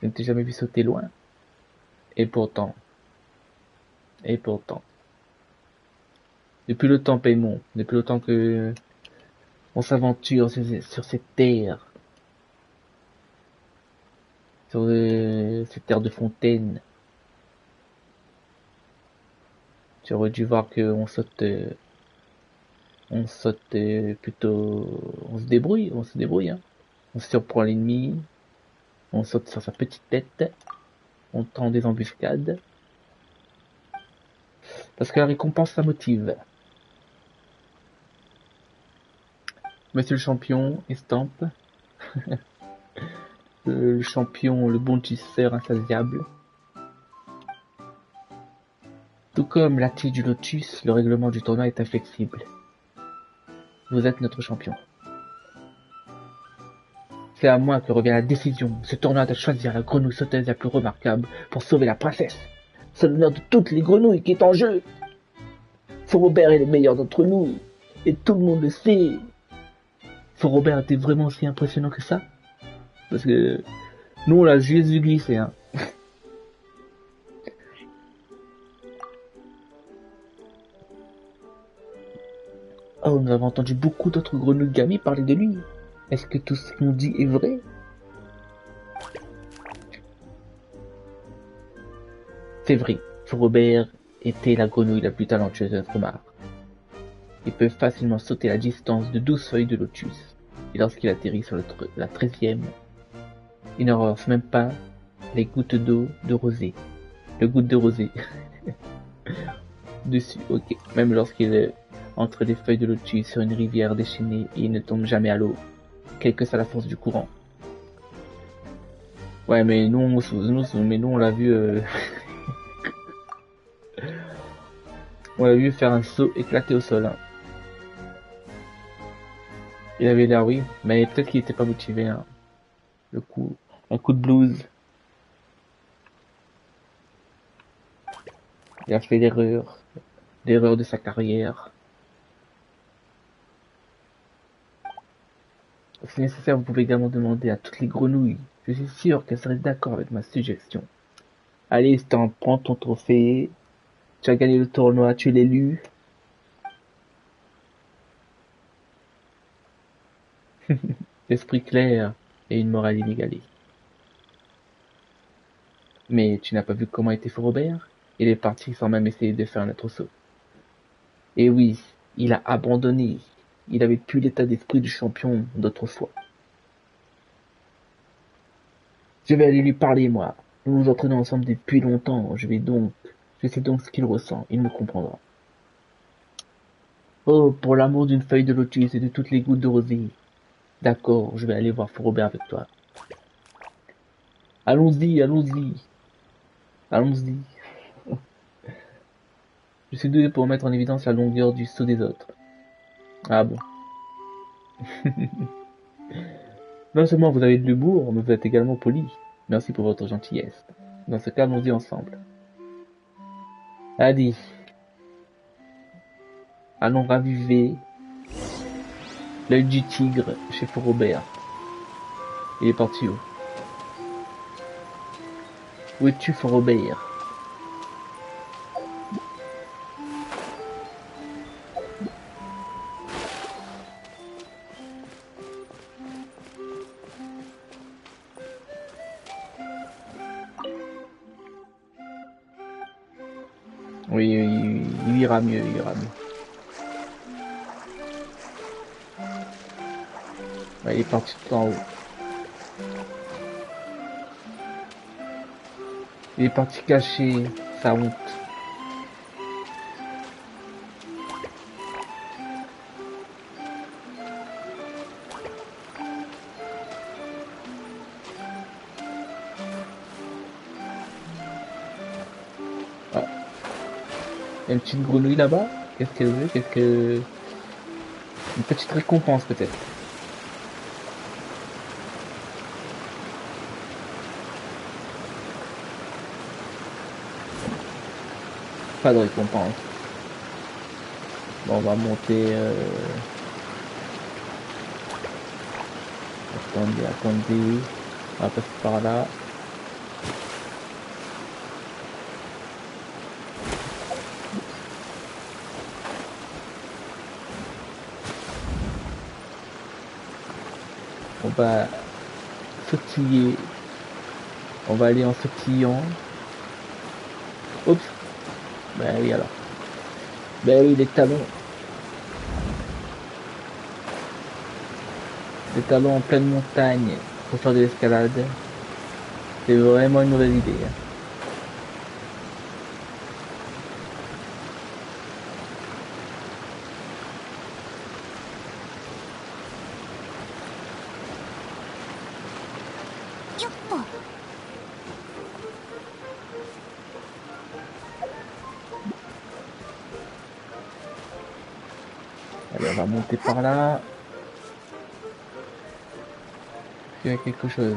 Je ne t'ai jamais vu sauter loin. Et pourtant. Depuis le temps, Paimon, depuis le temps que on s'aventure sur cette terre. Sur cette terre de fontaine. Tu aurais dû voir que on saute plutôt, on se débrouille, hein. On surprend l'ennemi, on saute sur sa petite tête, on tend des embuscades. Parce que la récompense, ça motive. Monsieur le champion, Estampe. Le champion, le bon tisseur insatiable. Tout comme la tige du lotus, le règlement du tournoi est inflexible. Vous êtes notre champion. C'est à moi que revient la décision. Ce tournoi de choisir la grenouille sauteuse la plus remarquable pour sauver la princesse. C'est l'honneur de toutes les grenouilles qui est en jeu. Fort Robert est le meilleur d'entre nous. Et tout le monde le sait. Fort Robert était vraiment aussi impressionnant que ça? Parce que nous on l'a juste vu glisser, hein. Oh, nous avons entendu beaucoup d'autres grenouilles gamines parler de lui. Est-ce que tout ce qu'on dit est vrai? C'est vrai, Fort Robert était la grenouille la plus talentueuse de notre mare. Il peut facilement sauter la distance de 12 feuilles de lotus. Et lorsqu'il atterrit sur la 13e, il ne rehausse même pas les gouttes d'eau de rosée. Le goutte de rosée. Dessus, ok. Même lorsqu'il est entre des feuilles de lotus sur une rivière déchaînée, il ne tombe jamais à l'eau, quelle que soit la force du courant. Ouais, mais nous on l'a vu, on l'a vu faire un saut éclaté au sol. Hein. Il avait l'air, oui, mais peut-être qu'il était pas motivé. Hein. Un coup de blues. Il a fait l'erreur de sa carrière. Si nécessaire, vous pouvez également demander à toutes les grenouilles. Je suis sûr qu'elles seraient d'accord avec ma suggestion. Allez, Stan, prends ton trophée. Tu as gagné le tournoi, tu es l'élu. L'esprit clair et une morale inégalée. Mais tu n'as pas vu comment était Fort Robert? Il est parti sans même essayer de faire un autre saut. Et oui, il a abandonné. Il avait plus l'état d'esprit du champion d'autrefois. Je vais aller lui parler, moi. Nous nous entraînons ensemble depuis longtemps. Je sais donc ce qu'il ressent. Il me comprendra. Oh, pour l'amour d'une feuille de lotus et de toutes les gouttes de rosée. D'accord, je vais aller voir Fort Robert avec toi. Allons-y. Je suis doué pour mettre en évidence la longueur du saut des autres. Ah bon. Non seulement vous avez de l'humour, mais vous êtes également poli. Merci pour votre gentillesse. Dans ce cas, allons-y ensemble. Allez. Allons raviver l'œil du tigre chez Fort Robert. Il est parti où? Où es-tu, Fort Robert? Oui, il ira mieux, il ira mieux. Ouais, il est parti tout en haut. Il est parti cacher sa honte. Ah. Il y a une petite grenouille là-bas. Qu'est-ce qu'elle veut? Une petite récompense peut-être. Pas de récompense. Bon, on va monter... Attendez. On va passer par là. On va sautiller. On va aller en sautillant. Oups. Ben oui alors. Ben oui, les talons. Les talons en pleine montagne pour faire de l'escalade. C'est vraiment une mauvaise idée. Hein. Allez, on va monter par là. Il y a quelque chose.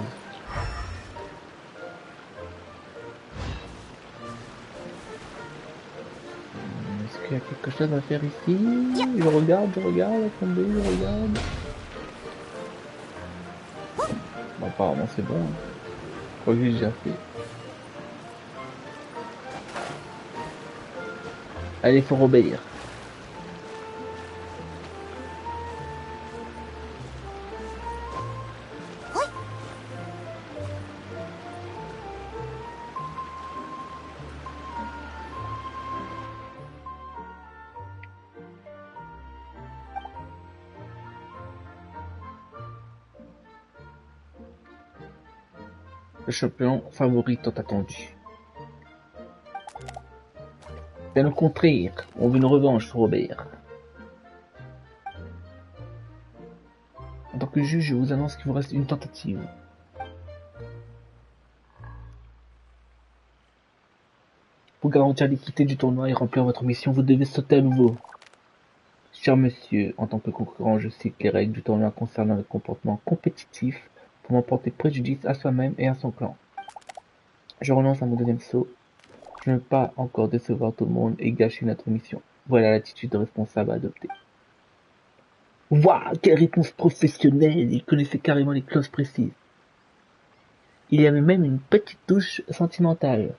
Est-ce qu'il y a quelque chose à faire ici? Je regarde, attendez, je regarde. Bon, apparemment c'est bon. Hein. Je crois que j'ai déjà fait. Allez, faut obéir. Le champion favori tant attendu. Bien au contraire, on veut une revanche sur Robert. En tant que juge, je vous annonce qu'il vous reste une tentative. Pour garantir l'équité du tournoi et remplir votre mission, vous devez sauter à nouveau. Cher monsieur, en tant que concurrent, je cite les règles du tournoi concernant le comportement compétitif pour m'apporter préjudice à soi-même et à son clan. Je renonce à mon deuxième saut. Je ne veux pas encore décevoir tout le monde et gâcher notre mission. Voilà l'attitude responsable à adopter. Waouh, quelle réponse professionnelle! Il connaissait carrément les clauses précises. Il y avait même une petite touche sentimentale.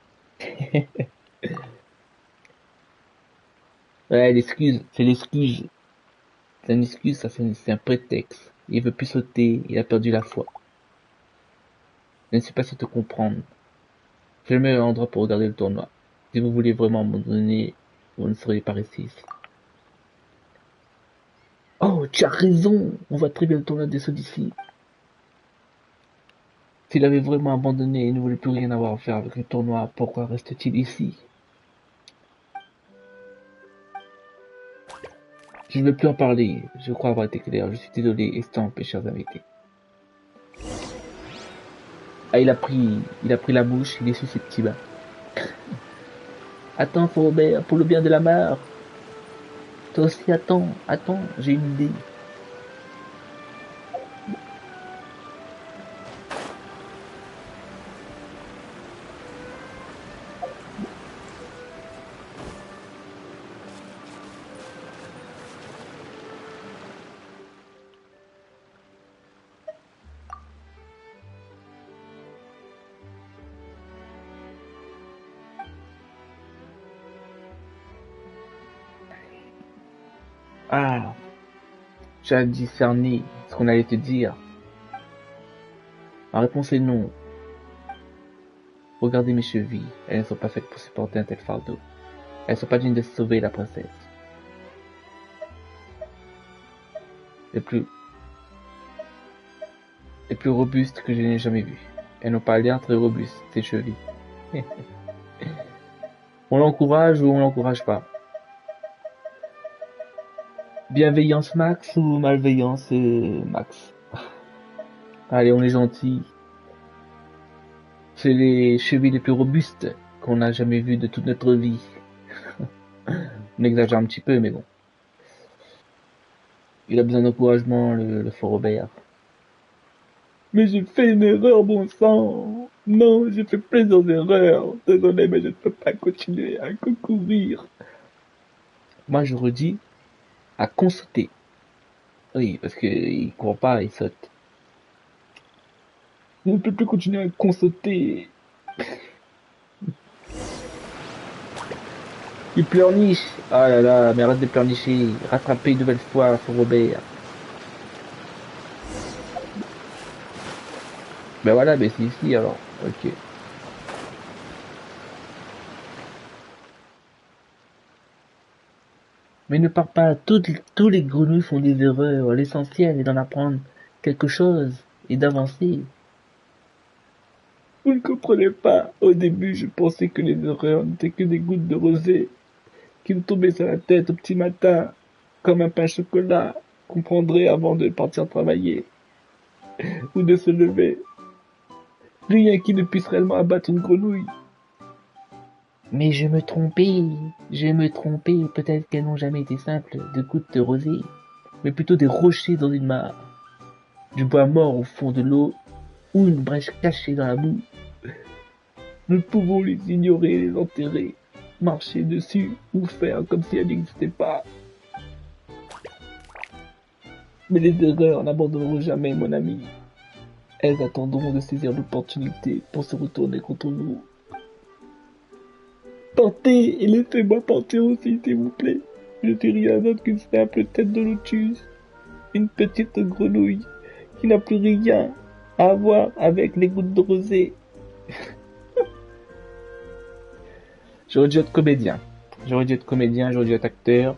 Ouais, l'excuse, c'est l'excuse. C'est une excuse, ça c'est un prétexte. Il veut plus sauter, il a perdu la foi. Je ne sais pas si te comprendre. C'est le meilleur endroit pour regarder le tournoi. Si vous voulez vraiment m'abandonner, vous ne seriez pas resté ici. Oh, tu as raison! On voit très bien le tournoi des sauts d'ici. S'il avait vraiment abandonné et ne voulait plus rien avoir à faire avec le tournoi, pourquoi reste-t-il ici? Je ne veux plus en parler. Je crois avoir été clair. Je suis désolé, Estampe et chers invités. Ah, il a pris la mouche, il est susceptible. Attends, Robert, pour le bien de la mare. Toi aussi, attends, j'ai une idée. Ah, tu as discerné ce qu'on allait te dire. La réponse est non. Regardez mes chevilles, elles ne sont pas faites pour supporter un tel fardeau. Elles sont pas dignes de sauver la princesse. Les plus robustes que je n'ai jamais vues. Elles n'ont pas l'air très robustes, ces chevilles. On l'encourage ou on l'encourage pas? Bienveillance max ou malveillance max? Allez, on est gentil. C'est les chevilles les plus robustes qu'on a jamais vues de toute notre vie. On exagère un petit peu, mais bon. Il a besoin d'encouragement, le fort Robert. Mais j'ai fait une erreur, bon sang. Non, j'ai fait plusieurs erreurs. Désolé, mais je ne peux pas continuer à concourir. Moi, je redis à consauter. Oui, parce qu'il court pas, il saute. Je ne peux plus continuer à consauter. Il pleurniche. Ah là là, mais arrête de pleurnicher. Rattrapez une nouvelle fois, fort Robert. Ben voilà, ben c'est ici alors. Ok. Mais ne pars pas, tous les grenouilles font des erreurs. L'essentiel est d'en apprendre quelque chose et d'avancer. Vous ne comprenez pas. Au début, je pensais que les erreurs n'étaient que des gouttes de rosée qui me tombaient sur la tête au petit matin, comme un pain au chocolat qu'on prendrait avant de partir travailler ou de se lever. Rien qui ne puisse réellement abattre une grenouille. Mais je me trompais, peut-être qu'elles n'ont jamais été simples de gouttes de rosée, mais plutôt des rochers dans une mare, du bois mort au fond de l'eau, ou une brèche cachée dans la boue. Nous pouvons les ignorer, les enterrer, marcher dessus, ou faire comme si elles n'existaient pas. Mais les erreurs n'abandonneront jamais, mon ami. Elles attendront de saisir l'opportunité pour se retourner contre nous. Partez et laissez-moi partir aussi, s'il vous plaît. Je suis rien d'autre qu'une simple tête de lotus. Une petite grenouille qui n'a plus rien à voir avec les gouttes de rosée. J'aurais dû être comédien. J'aurais dû être acteur.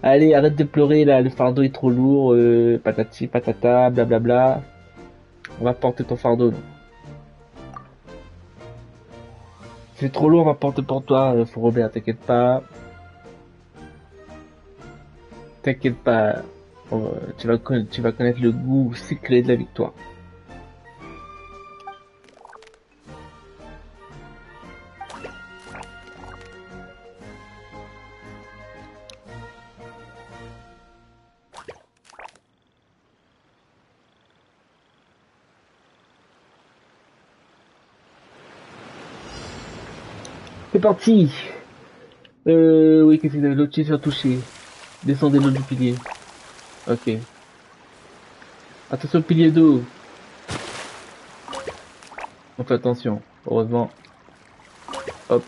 Allez, arrête de pleurer là, le fardeau est trop lourd, patati patata, blablabla. On va porter ton fardeau. C'est trop lourd, on va porter pour toi, fort Robert, t'inquiète pas. T'inquiète pas, tu vas connaître le goût sucré de la victoire. C'est parti. Oui, qu'est-ce que vous avez l'autre pied sur toucher. Descendez l'eau du pilier. Ok. Attention au pilier d'eau. On fait attention. Heureusement. Hop.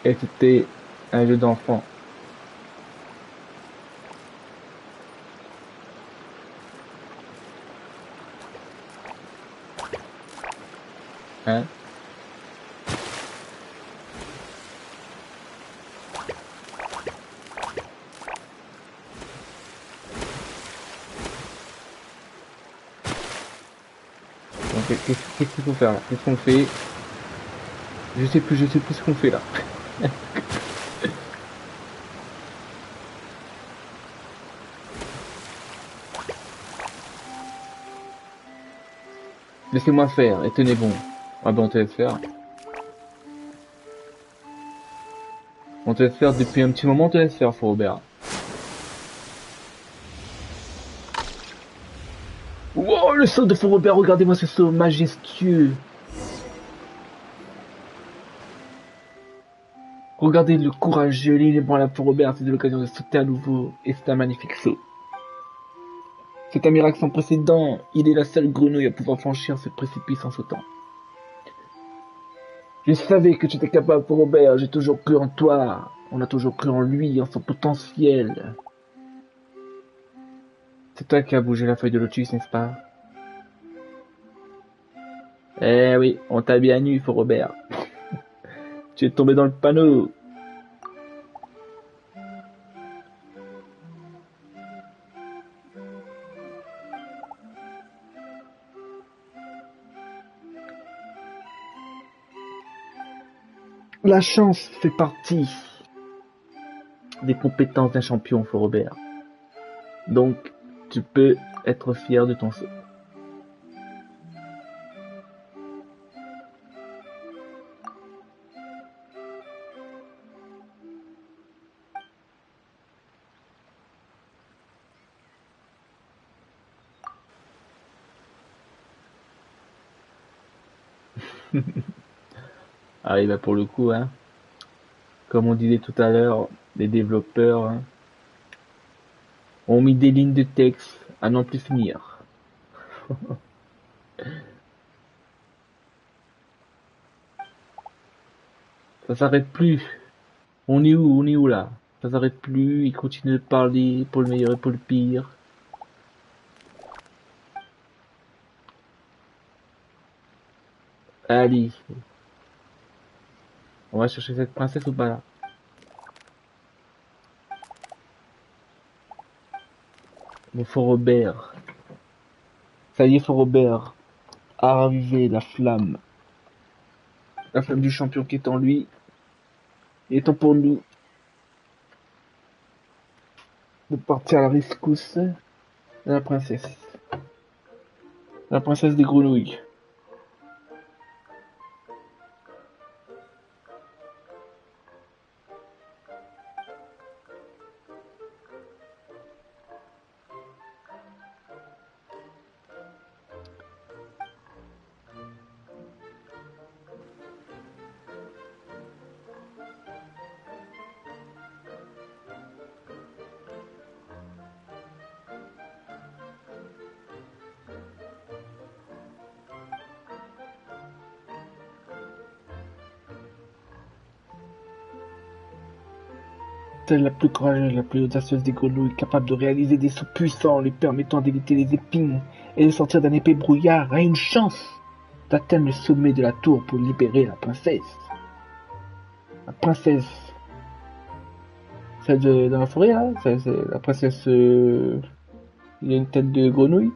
Et c'était un jeu d'enfant. Hein? Donc, qu'est-ce qu'il faut faire là? Qu'est-ce qu'on fait? Je sais plus ce qu'on fait là. Laissez-moi faire, et tenez bon. Ah ben on te laisse faire. On te laisse faire depuis un petit moment, on te laisse faire, fort Robert. Wow, le saut de fort Robert, regardez-moi ce saut majestueux. Regardez le courageux, l'élément là pour Robert, c'est l'occasion de sauter à nouveau, et c'est un magnifique saut. C'est un miracle sans précédent, il est la seule grenouille à pouvoir franchir ce précipice en sautant. Je savais que tu étais capable, pour Robert, j'ai toujours cru en toi, on a toujours cru en lui, en son potentiel. C'est toi qui as bougé la feuille de lotus, n'est-ce pas? Eh oui, on t'a bien nu, Fort Robert. Tu es tombé dans le panneau. La chance fait partie des compétences d'un champion, Fort Robert. Donc, tu peux être fier de ton saut. Ah oui, bah pour le coup, hein, comme on disait tout à l'heure, les développeurs ont mis des lignes de texte à n'en plus finir. Ça s'arrête plus. On est où? On est où là? Ça s'arrête plus. Ils continuent de parler pour le meilleur et pour le pire. Allez. On va chercher cette princesse ou pas là? Bon, Fort Robert. Ça y est, Fort Robert a ravivé la flamme. La flamme du champion qui est en lui. Il est temps pour nous de partir à la rescousse de la princesse. La princesse des grenouilles. Telle la plus courageuse, la plus audacieuse des grenouilles, capable de réaliser des sauts puissants lui permettant d'éviter les épines et de sortir d'un épais brouillard, a une chance d'atteindre le sommet de la tour pour libérer la princesse. La princesse, celle dans la forêt là, c'est la princesse. Il y a une tête de grenouille.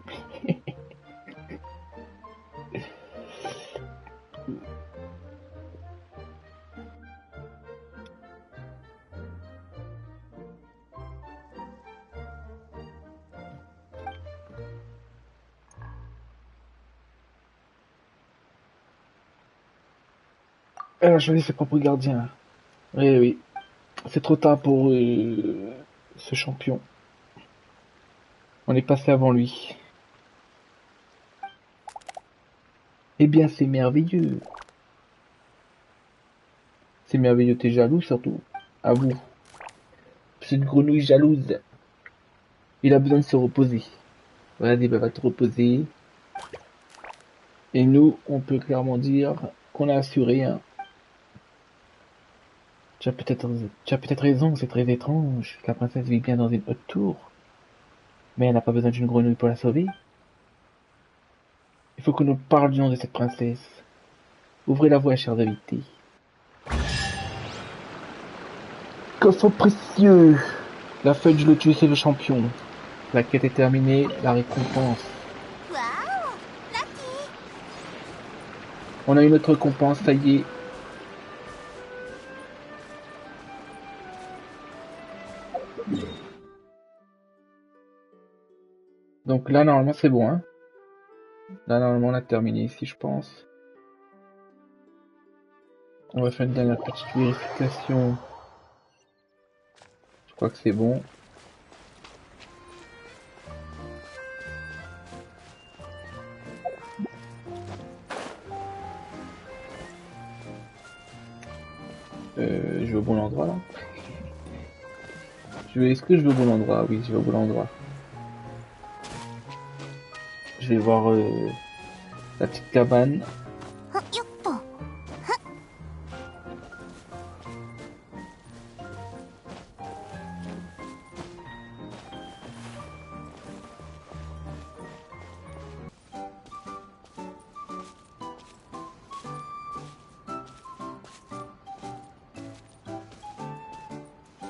Elle a choisi ses propres gardiens. Oui, oui. C'est trop tard pour ce champion. On est passé avant lui. Eh bien, c'est merveilleux. C'est merveilleux, t'es jaloux surtout. À vous. Cette grenouille jalouse. Il a besoin de se reposer. Vas-y, bah, va te reposer. Et nous, on peut clairement dire qu'on a assuré un. Tu as peut-être raison, c'est très étrange. La princesse vit bien dans une haute tour. Mais elle n'a pas besoin d'une grenouille pour la sauver. Il faut que nous parlions de cette princesse. Ouvrez la voie, chers invités. Coffre précieux. La feuille du lotus et le champion. La quête est terminée, la récompense. Waouh, Lucky. On a une autre récompense, ça y est. Donc là, normalement, c'est bon, hein. Là, normalement, on a terminé ici, je pense. On va faire une dernière petite vérification. Je crois que c'est bon. Je vais au bon endroit, là. Est-ce que je vais au bon endroit? Oui, je vais au bon endroit. Je vais voir la petite cabane. Yoppo.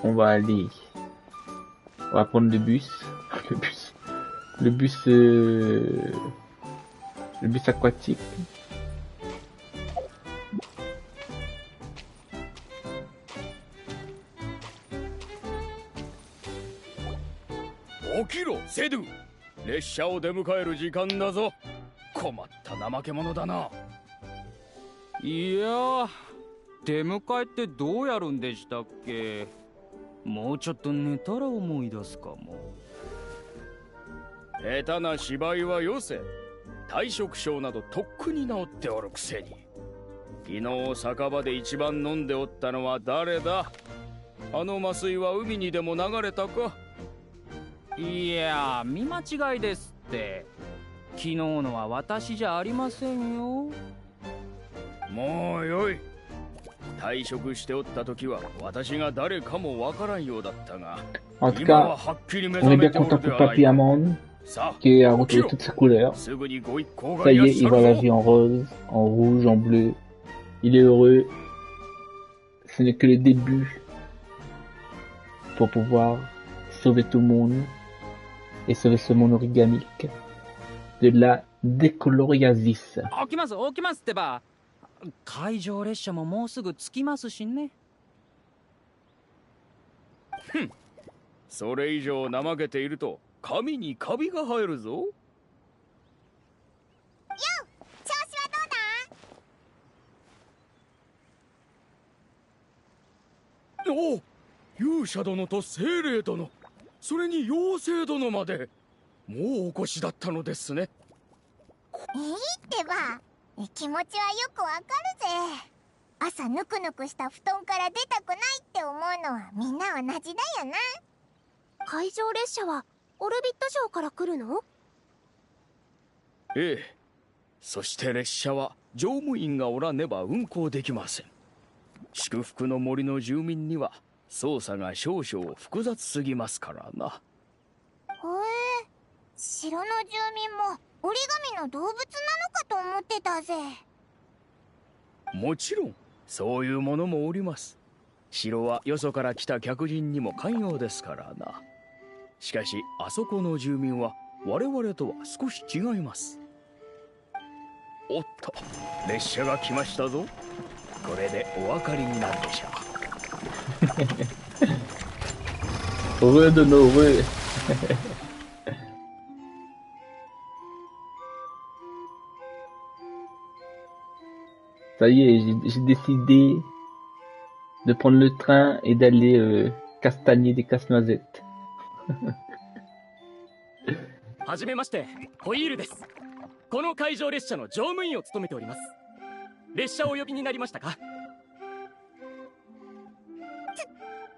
on va aller. On va prendre le bus. Le bus. Le bus aquatique.起きろセドゥ、列車を出迎える時間だぞ。困った怠け者だな。いやー、出迎えってどうやるんでしたっけ。もうちょっと寝たら思い出すかも。下手な芝居はよせ。退職症などとっくに治っておるくせに。昨日酒場で一番飲んでおったのは誰だ。あの麻酔は海にでも流れたか。いやー、見間違いですって。昨日のは私じゃありませんよ。もうよい。退職しておった時は私が誰かもわからんようだったが、 En tout 今 cas, ははっきり目 on est 覚め bien てお content るで pour はない Papy か。 Amande, さあ、 qui a retrouvé toutes ses couleurs. すぐにご一行が Ça い y らっ est, し il ゃ voit る la ぞ。 vie en rose, en rouge, en bleu. Il est heureux. Ce n'est que le début pour pouvoir sauver tout le monde et sauver ce monde origamique de la décoloriasis. 起きます起きますってば。海上列車ももうすぐ着きますしね。それ以上怠けていると髪にカビが生えるぞ。調子はどうだ。おお、勇者殿と精霊殿、それに妖精殿までもうお越しだったのですね。いいってば、気持ちはよくわかるぜ。朝ぬくぬくした布団から出たくないって思うのはみんな同じだよな。海上列車はオルビット城から来るの？ええ、そして列車は乗務員がおらねば運行できません。祝福の森の住民には操作が少々複雑すぎますからな。へえ、城の住民も折り紙の動物なのかと思ってたぜ。もちろんそういうものもおります。城はよそから来た客人にも寛容ですからな。しかしあそこの住民は我々とは少し違います。おっと、列車が来ましたぞ。これでお分かりになるでしょう。Heureux de nos heureux. Ça y est, j'ai décidé de prendre le train et d'aller castagner des casse-noisettes. はじめまして、ホイールです。この海上列車の乗務員を務めております。列車をお呼びになりましたか？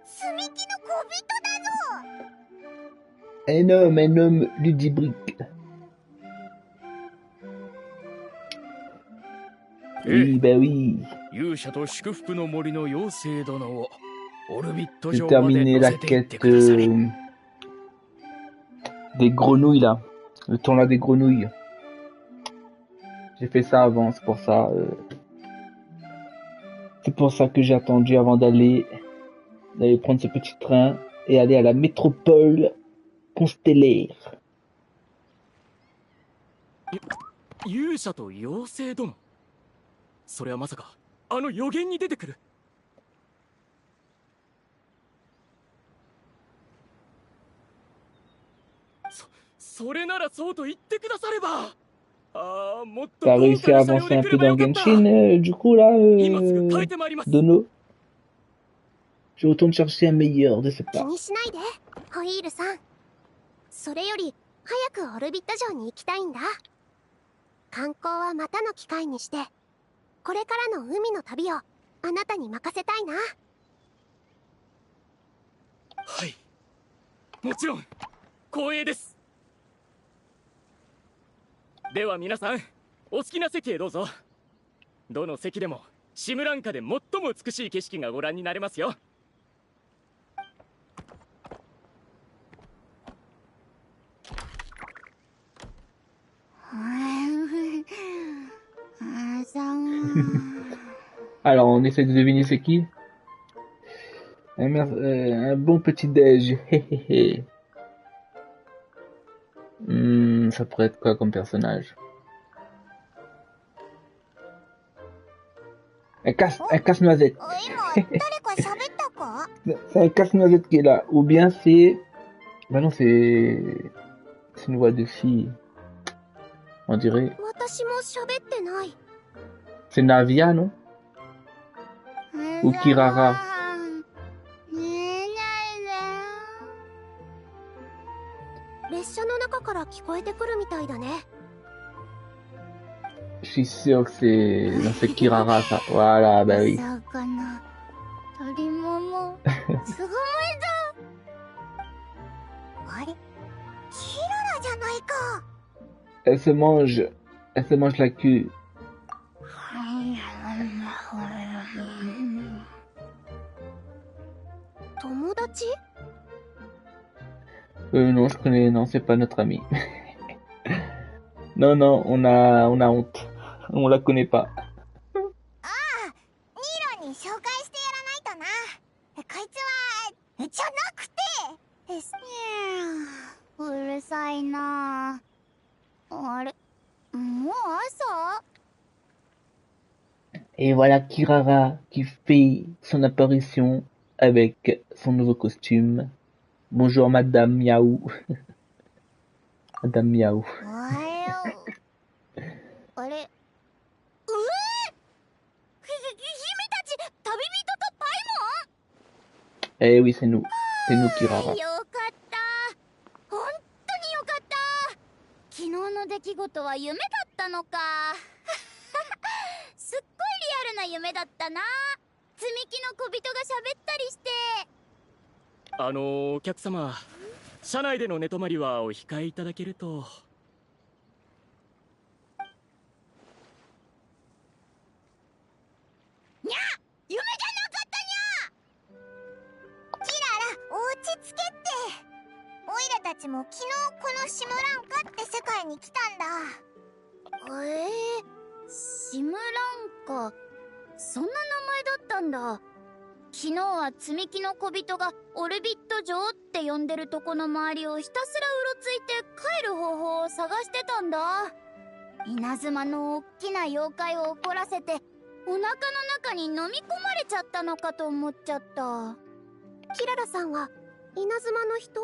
積み木の小人だぞ。Un homme ludibrique. Oui, bah oui. 勇者と祝福の森の妖精殿をオルビット J'ai 上まで terminé 乗 la せていって quête くだされ。des grenouilles là. Le tournoi des grenouilles. J'ai fait ça avant, c'est pour ça. C'est pour ça que j'ai attendu avant d'aller prendre ce petit train et aller à la métropole constellaire. 勇者と妖精殿、それはまさかあの予言に出てくる。それならそうと言ってくだされば。ああ、もっと T'as réussi à avancer un peu dans Genshin, du coup là, Dono. Je retourne chercher un meilleur de ce 気 pas. にしないで、ホイールさん。それより早くオルビット城に行きたいんだ。観光はまたの機会にして、これからの海の旅をあなたに任せたいな。はい、もちろん光栄です。では皆さん、お好きな席へどうぞ。どの席でもシムランカで最も美しい景色がご覧になれますよ。Alors, on essaie de deviner c'est qui. Un bon petit déj. Ça pourrait être quoi comme personnage? Un casse-noisette. C'est un casse-noisette qui est là. Ou bien c'est... Bah non, c'est une voix de fille. On dirait... C'est Navia, non? Ou Kirara? Je suis sûr que c'est Kirara, ça. Voilà, bah oui. Elle se mange la queue. Non, je connais, non, c'est pas notre ami. Non, on a honte. On la connaît pas. Et voilà Kirara qui fait son apparition avec son nouveau costume. Bonjour Madame Miaou. Madame Miaou. Eh oui, c'est nous Kirara. 昨日の出来事は夢だったのかすっごいリアルな夢だったな。積み木の小人が喋ったりして。お客様、車内での寝泊まりはお控えいただけると。にゃ、夢じゃなかったにゃ。キララ、落ち着けって。オイラたちも昨日このシムランカって世界に来たんだ。シムランカ、そんな名前だったんだ。昨日は積み木の小人がオルビット城って呼んでるとこの周りをひたすらうろついて帰る方法を探してたんだ。稲妻の大きな妖怪を怒らせてお腹の中に飲み込まれちゃったのかと思っちゃった。キララさんは稲妻の人？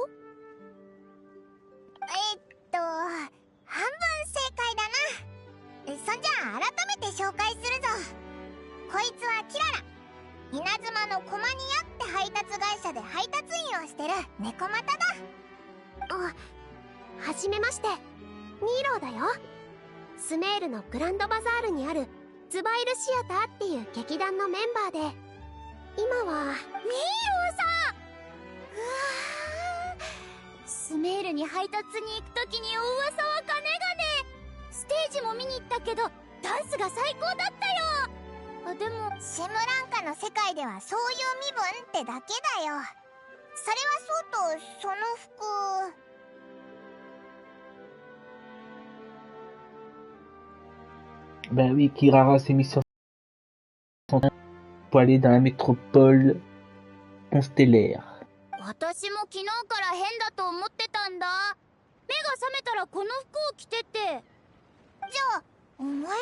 半分正解だな。そんじゃあ改めて紹介するぞ。こいつはキララ、稲妻のコマニアって配達会社で配達員をしてる猫又だ。はじめまして、ニーローだよ。スメールのグランドバザールにあるズバイルシアターっていう劇団のメンバーで、今は。ニーローさん、スメールに配達に行くときに噂はかねがね。ステージも見に行ったけどダンスが最高だったよ。でもシムランカの世界ではそういう身分ってだけだよ。それはそうと、その服。Ben oui, Kirara s'est mis sur son train pour aller dans la métropole constellaire. 私も昨日から変だと思ってたんだ。目が覚めたらこの服を着てて。じゃあお前の身分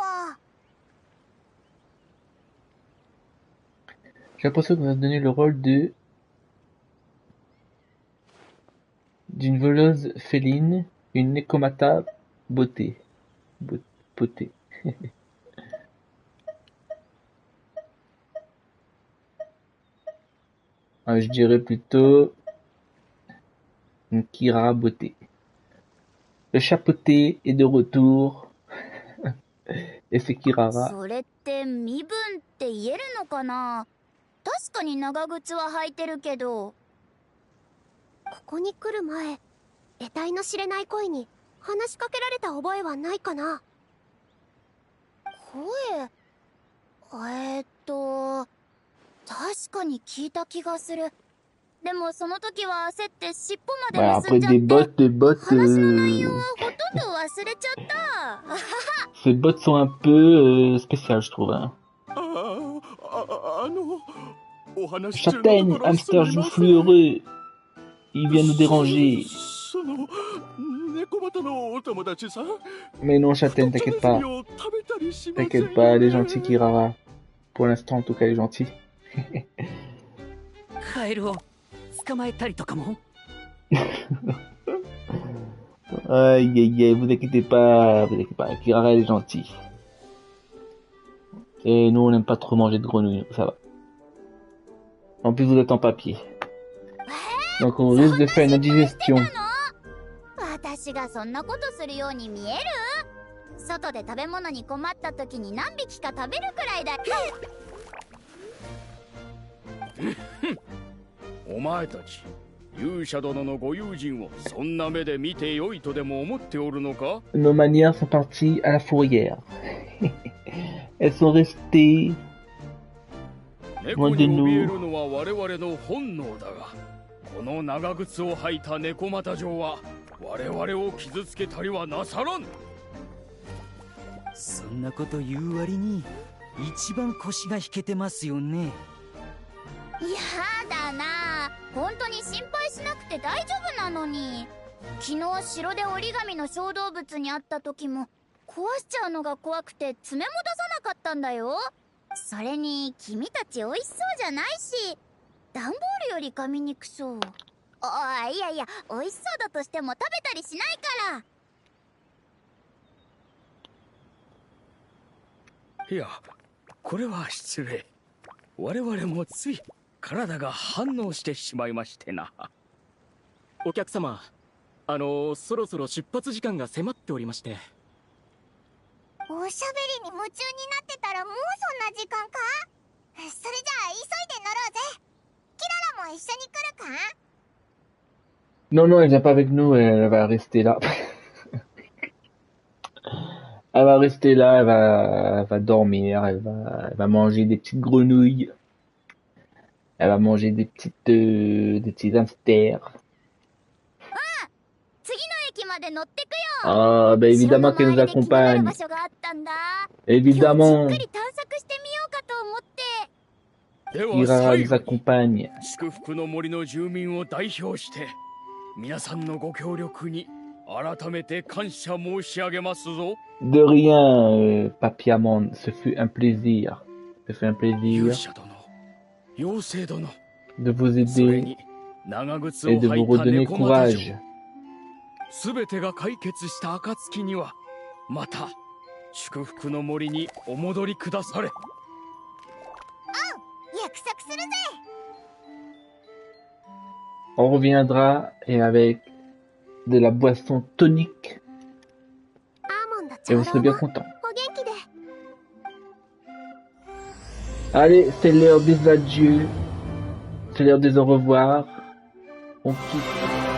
は。J'ai l'impression qu'on va donner le rôle d'une voleuse féline, une Nekomata beauté. Beauté. Je dirais plutôt une Kirara beauté. Le chapeauté est de retour. Et c'est Kirara. それって身分って言えるのかな。確かに長靴は履いてるけど。ここに来る前、得体の知れない声に話しかけられた覚えはないかな。声、確かに聞いた気がする。でもその時は焦って尻尾まで結んじゃって、話の内容はほとんど忘れちゃった。Ces bottes sont un peu spéciales, je trouve. Hein. お話し中のと Châtaigne, ころすみ hamster ま joufflu せん。 heureux, il vient nous déranger. その猫又のお友達さん、 Mais non, Châtaigne, チョ t'inquiète ネズ pas. ミを食べたりしません T'inquiète よ pas, elle est ね。 gentille, Kirara. Pour l'instant, en tout cas, elle est gentille. カエルを捕まえたりとかも。 Aïe, aïe, aïe, vous inquiétez pas, Kirara, elle est gentille. Et nous, on n'aime pas trop manger de grenouilles, ça va. En plus, vous êtes en papier. Donc, on risque de faire une indigestion. 私がそんなことするように見える？外で食べ物に困った時に何匹か食べるくらいだ。お前たち、勇者殿のご友人をそんな目で見てよいとでも思っておるのか？ Nos manières sont parties à la fourrière. Elles sont restées 猫に怯えるのは我々の本能だが、この長靴を履いた猫又城は我々を傷つけたりはなさらん。そんなこと言う割に一番腰が引けてますよね。やだな、本当に心配しなくて大丈夫なのに。昨日城で折り紙の小動物に会った時も壊しちゃうのが怖くて爪も出さなかったんだよ。それに君たち美味しそうじゃないし、段ボールより噛みにくそう。いやいや、美味しそうだとしても食べたりしないから。いや、これは失礼。我々もつい体が反応してしまいましてな。お客様、そろそろ出発時間が迫っておりまして。おしゃべりに夢中になってたらもうそんな時間か？それじゃあ急いで乗ろうぜ。キララも一緒に来るか？ Non, non, elle vient pas avec nous, elle va rester là. Elle va rester là, elle va dormir, elle va manger des petites grenouilles. Elle va manger des petits hamsters. Ah, bah évidemment qu'elle nous accompagne. Évidemment. Kirara nous accompagne. 祝福の森の住民を代表して皆さんのご協力に改めて感謝申し上げますぞ。 De rien, Papiamon, ce fut un plaisir. Ce fut un plaisir de vous aider et de vous redonner courage. すべてが解決した暁にはまた祝福の森にお戻りくだされ。約束するぜ。 On reviendra et avec de la boisson tonique. Et vous serez bien contents. Allez, c'est l'heure des adieux. C'est l'heure des au revoir. On quitte.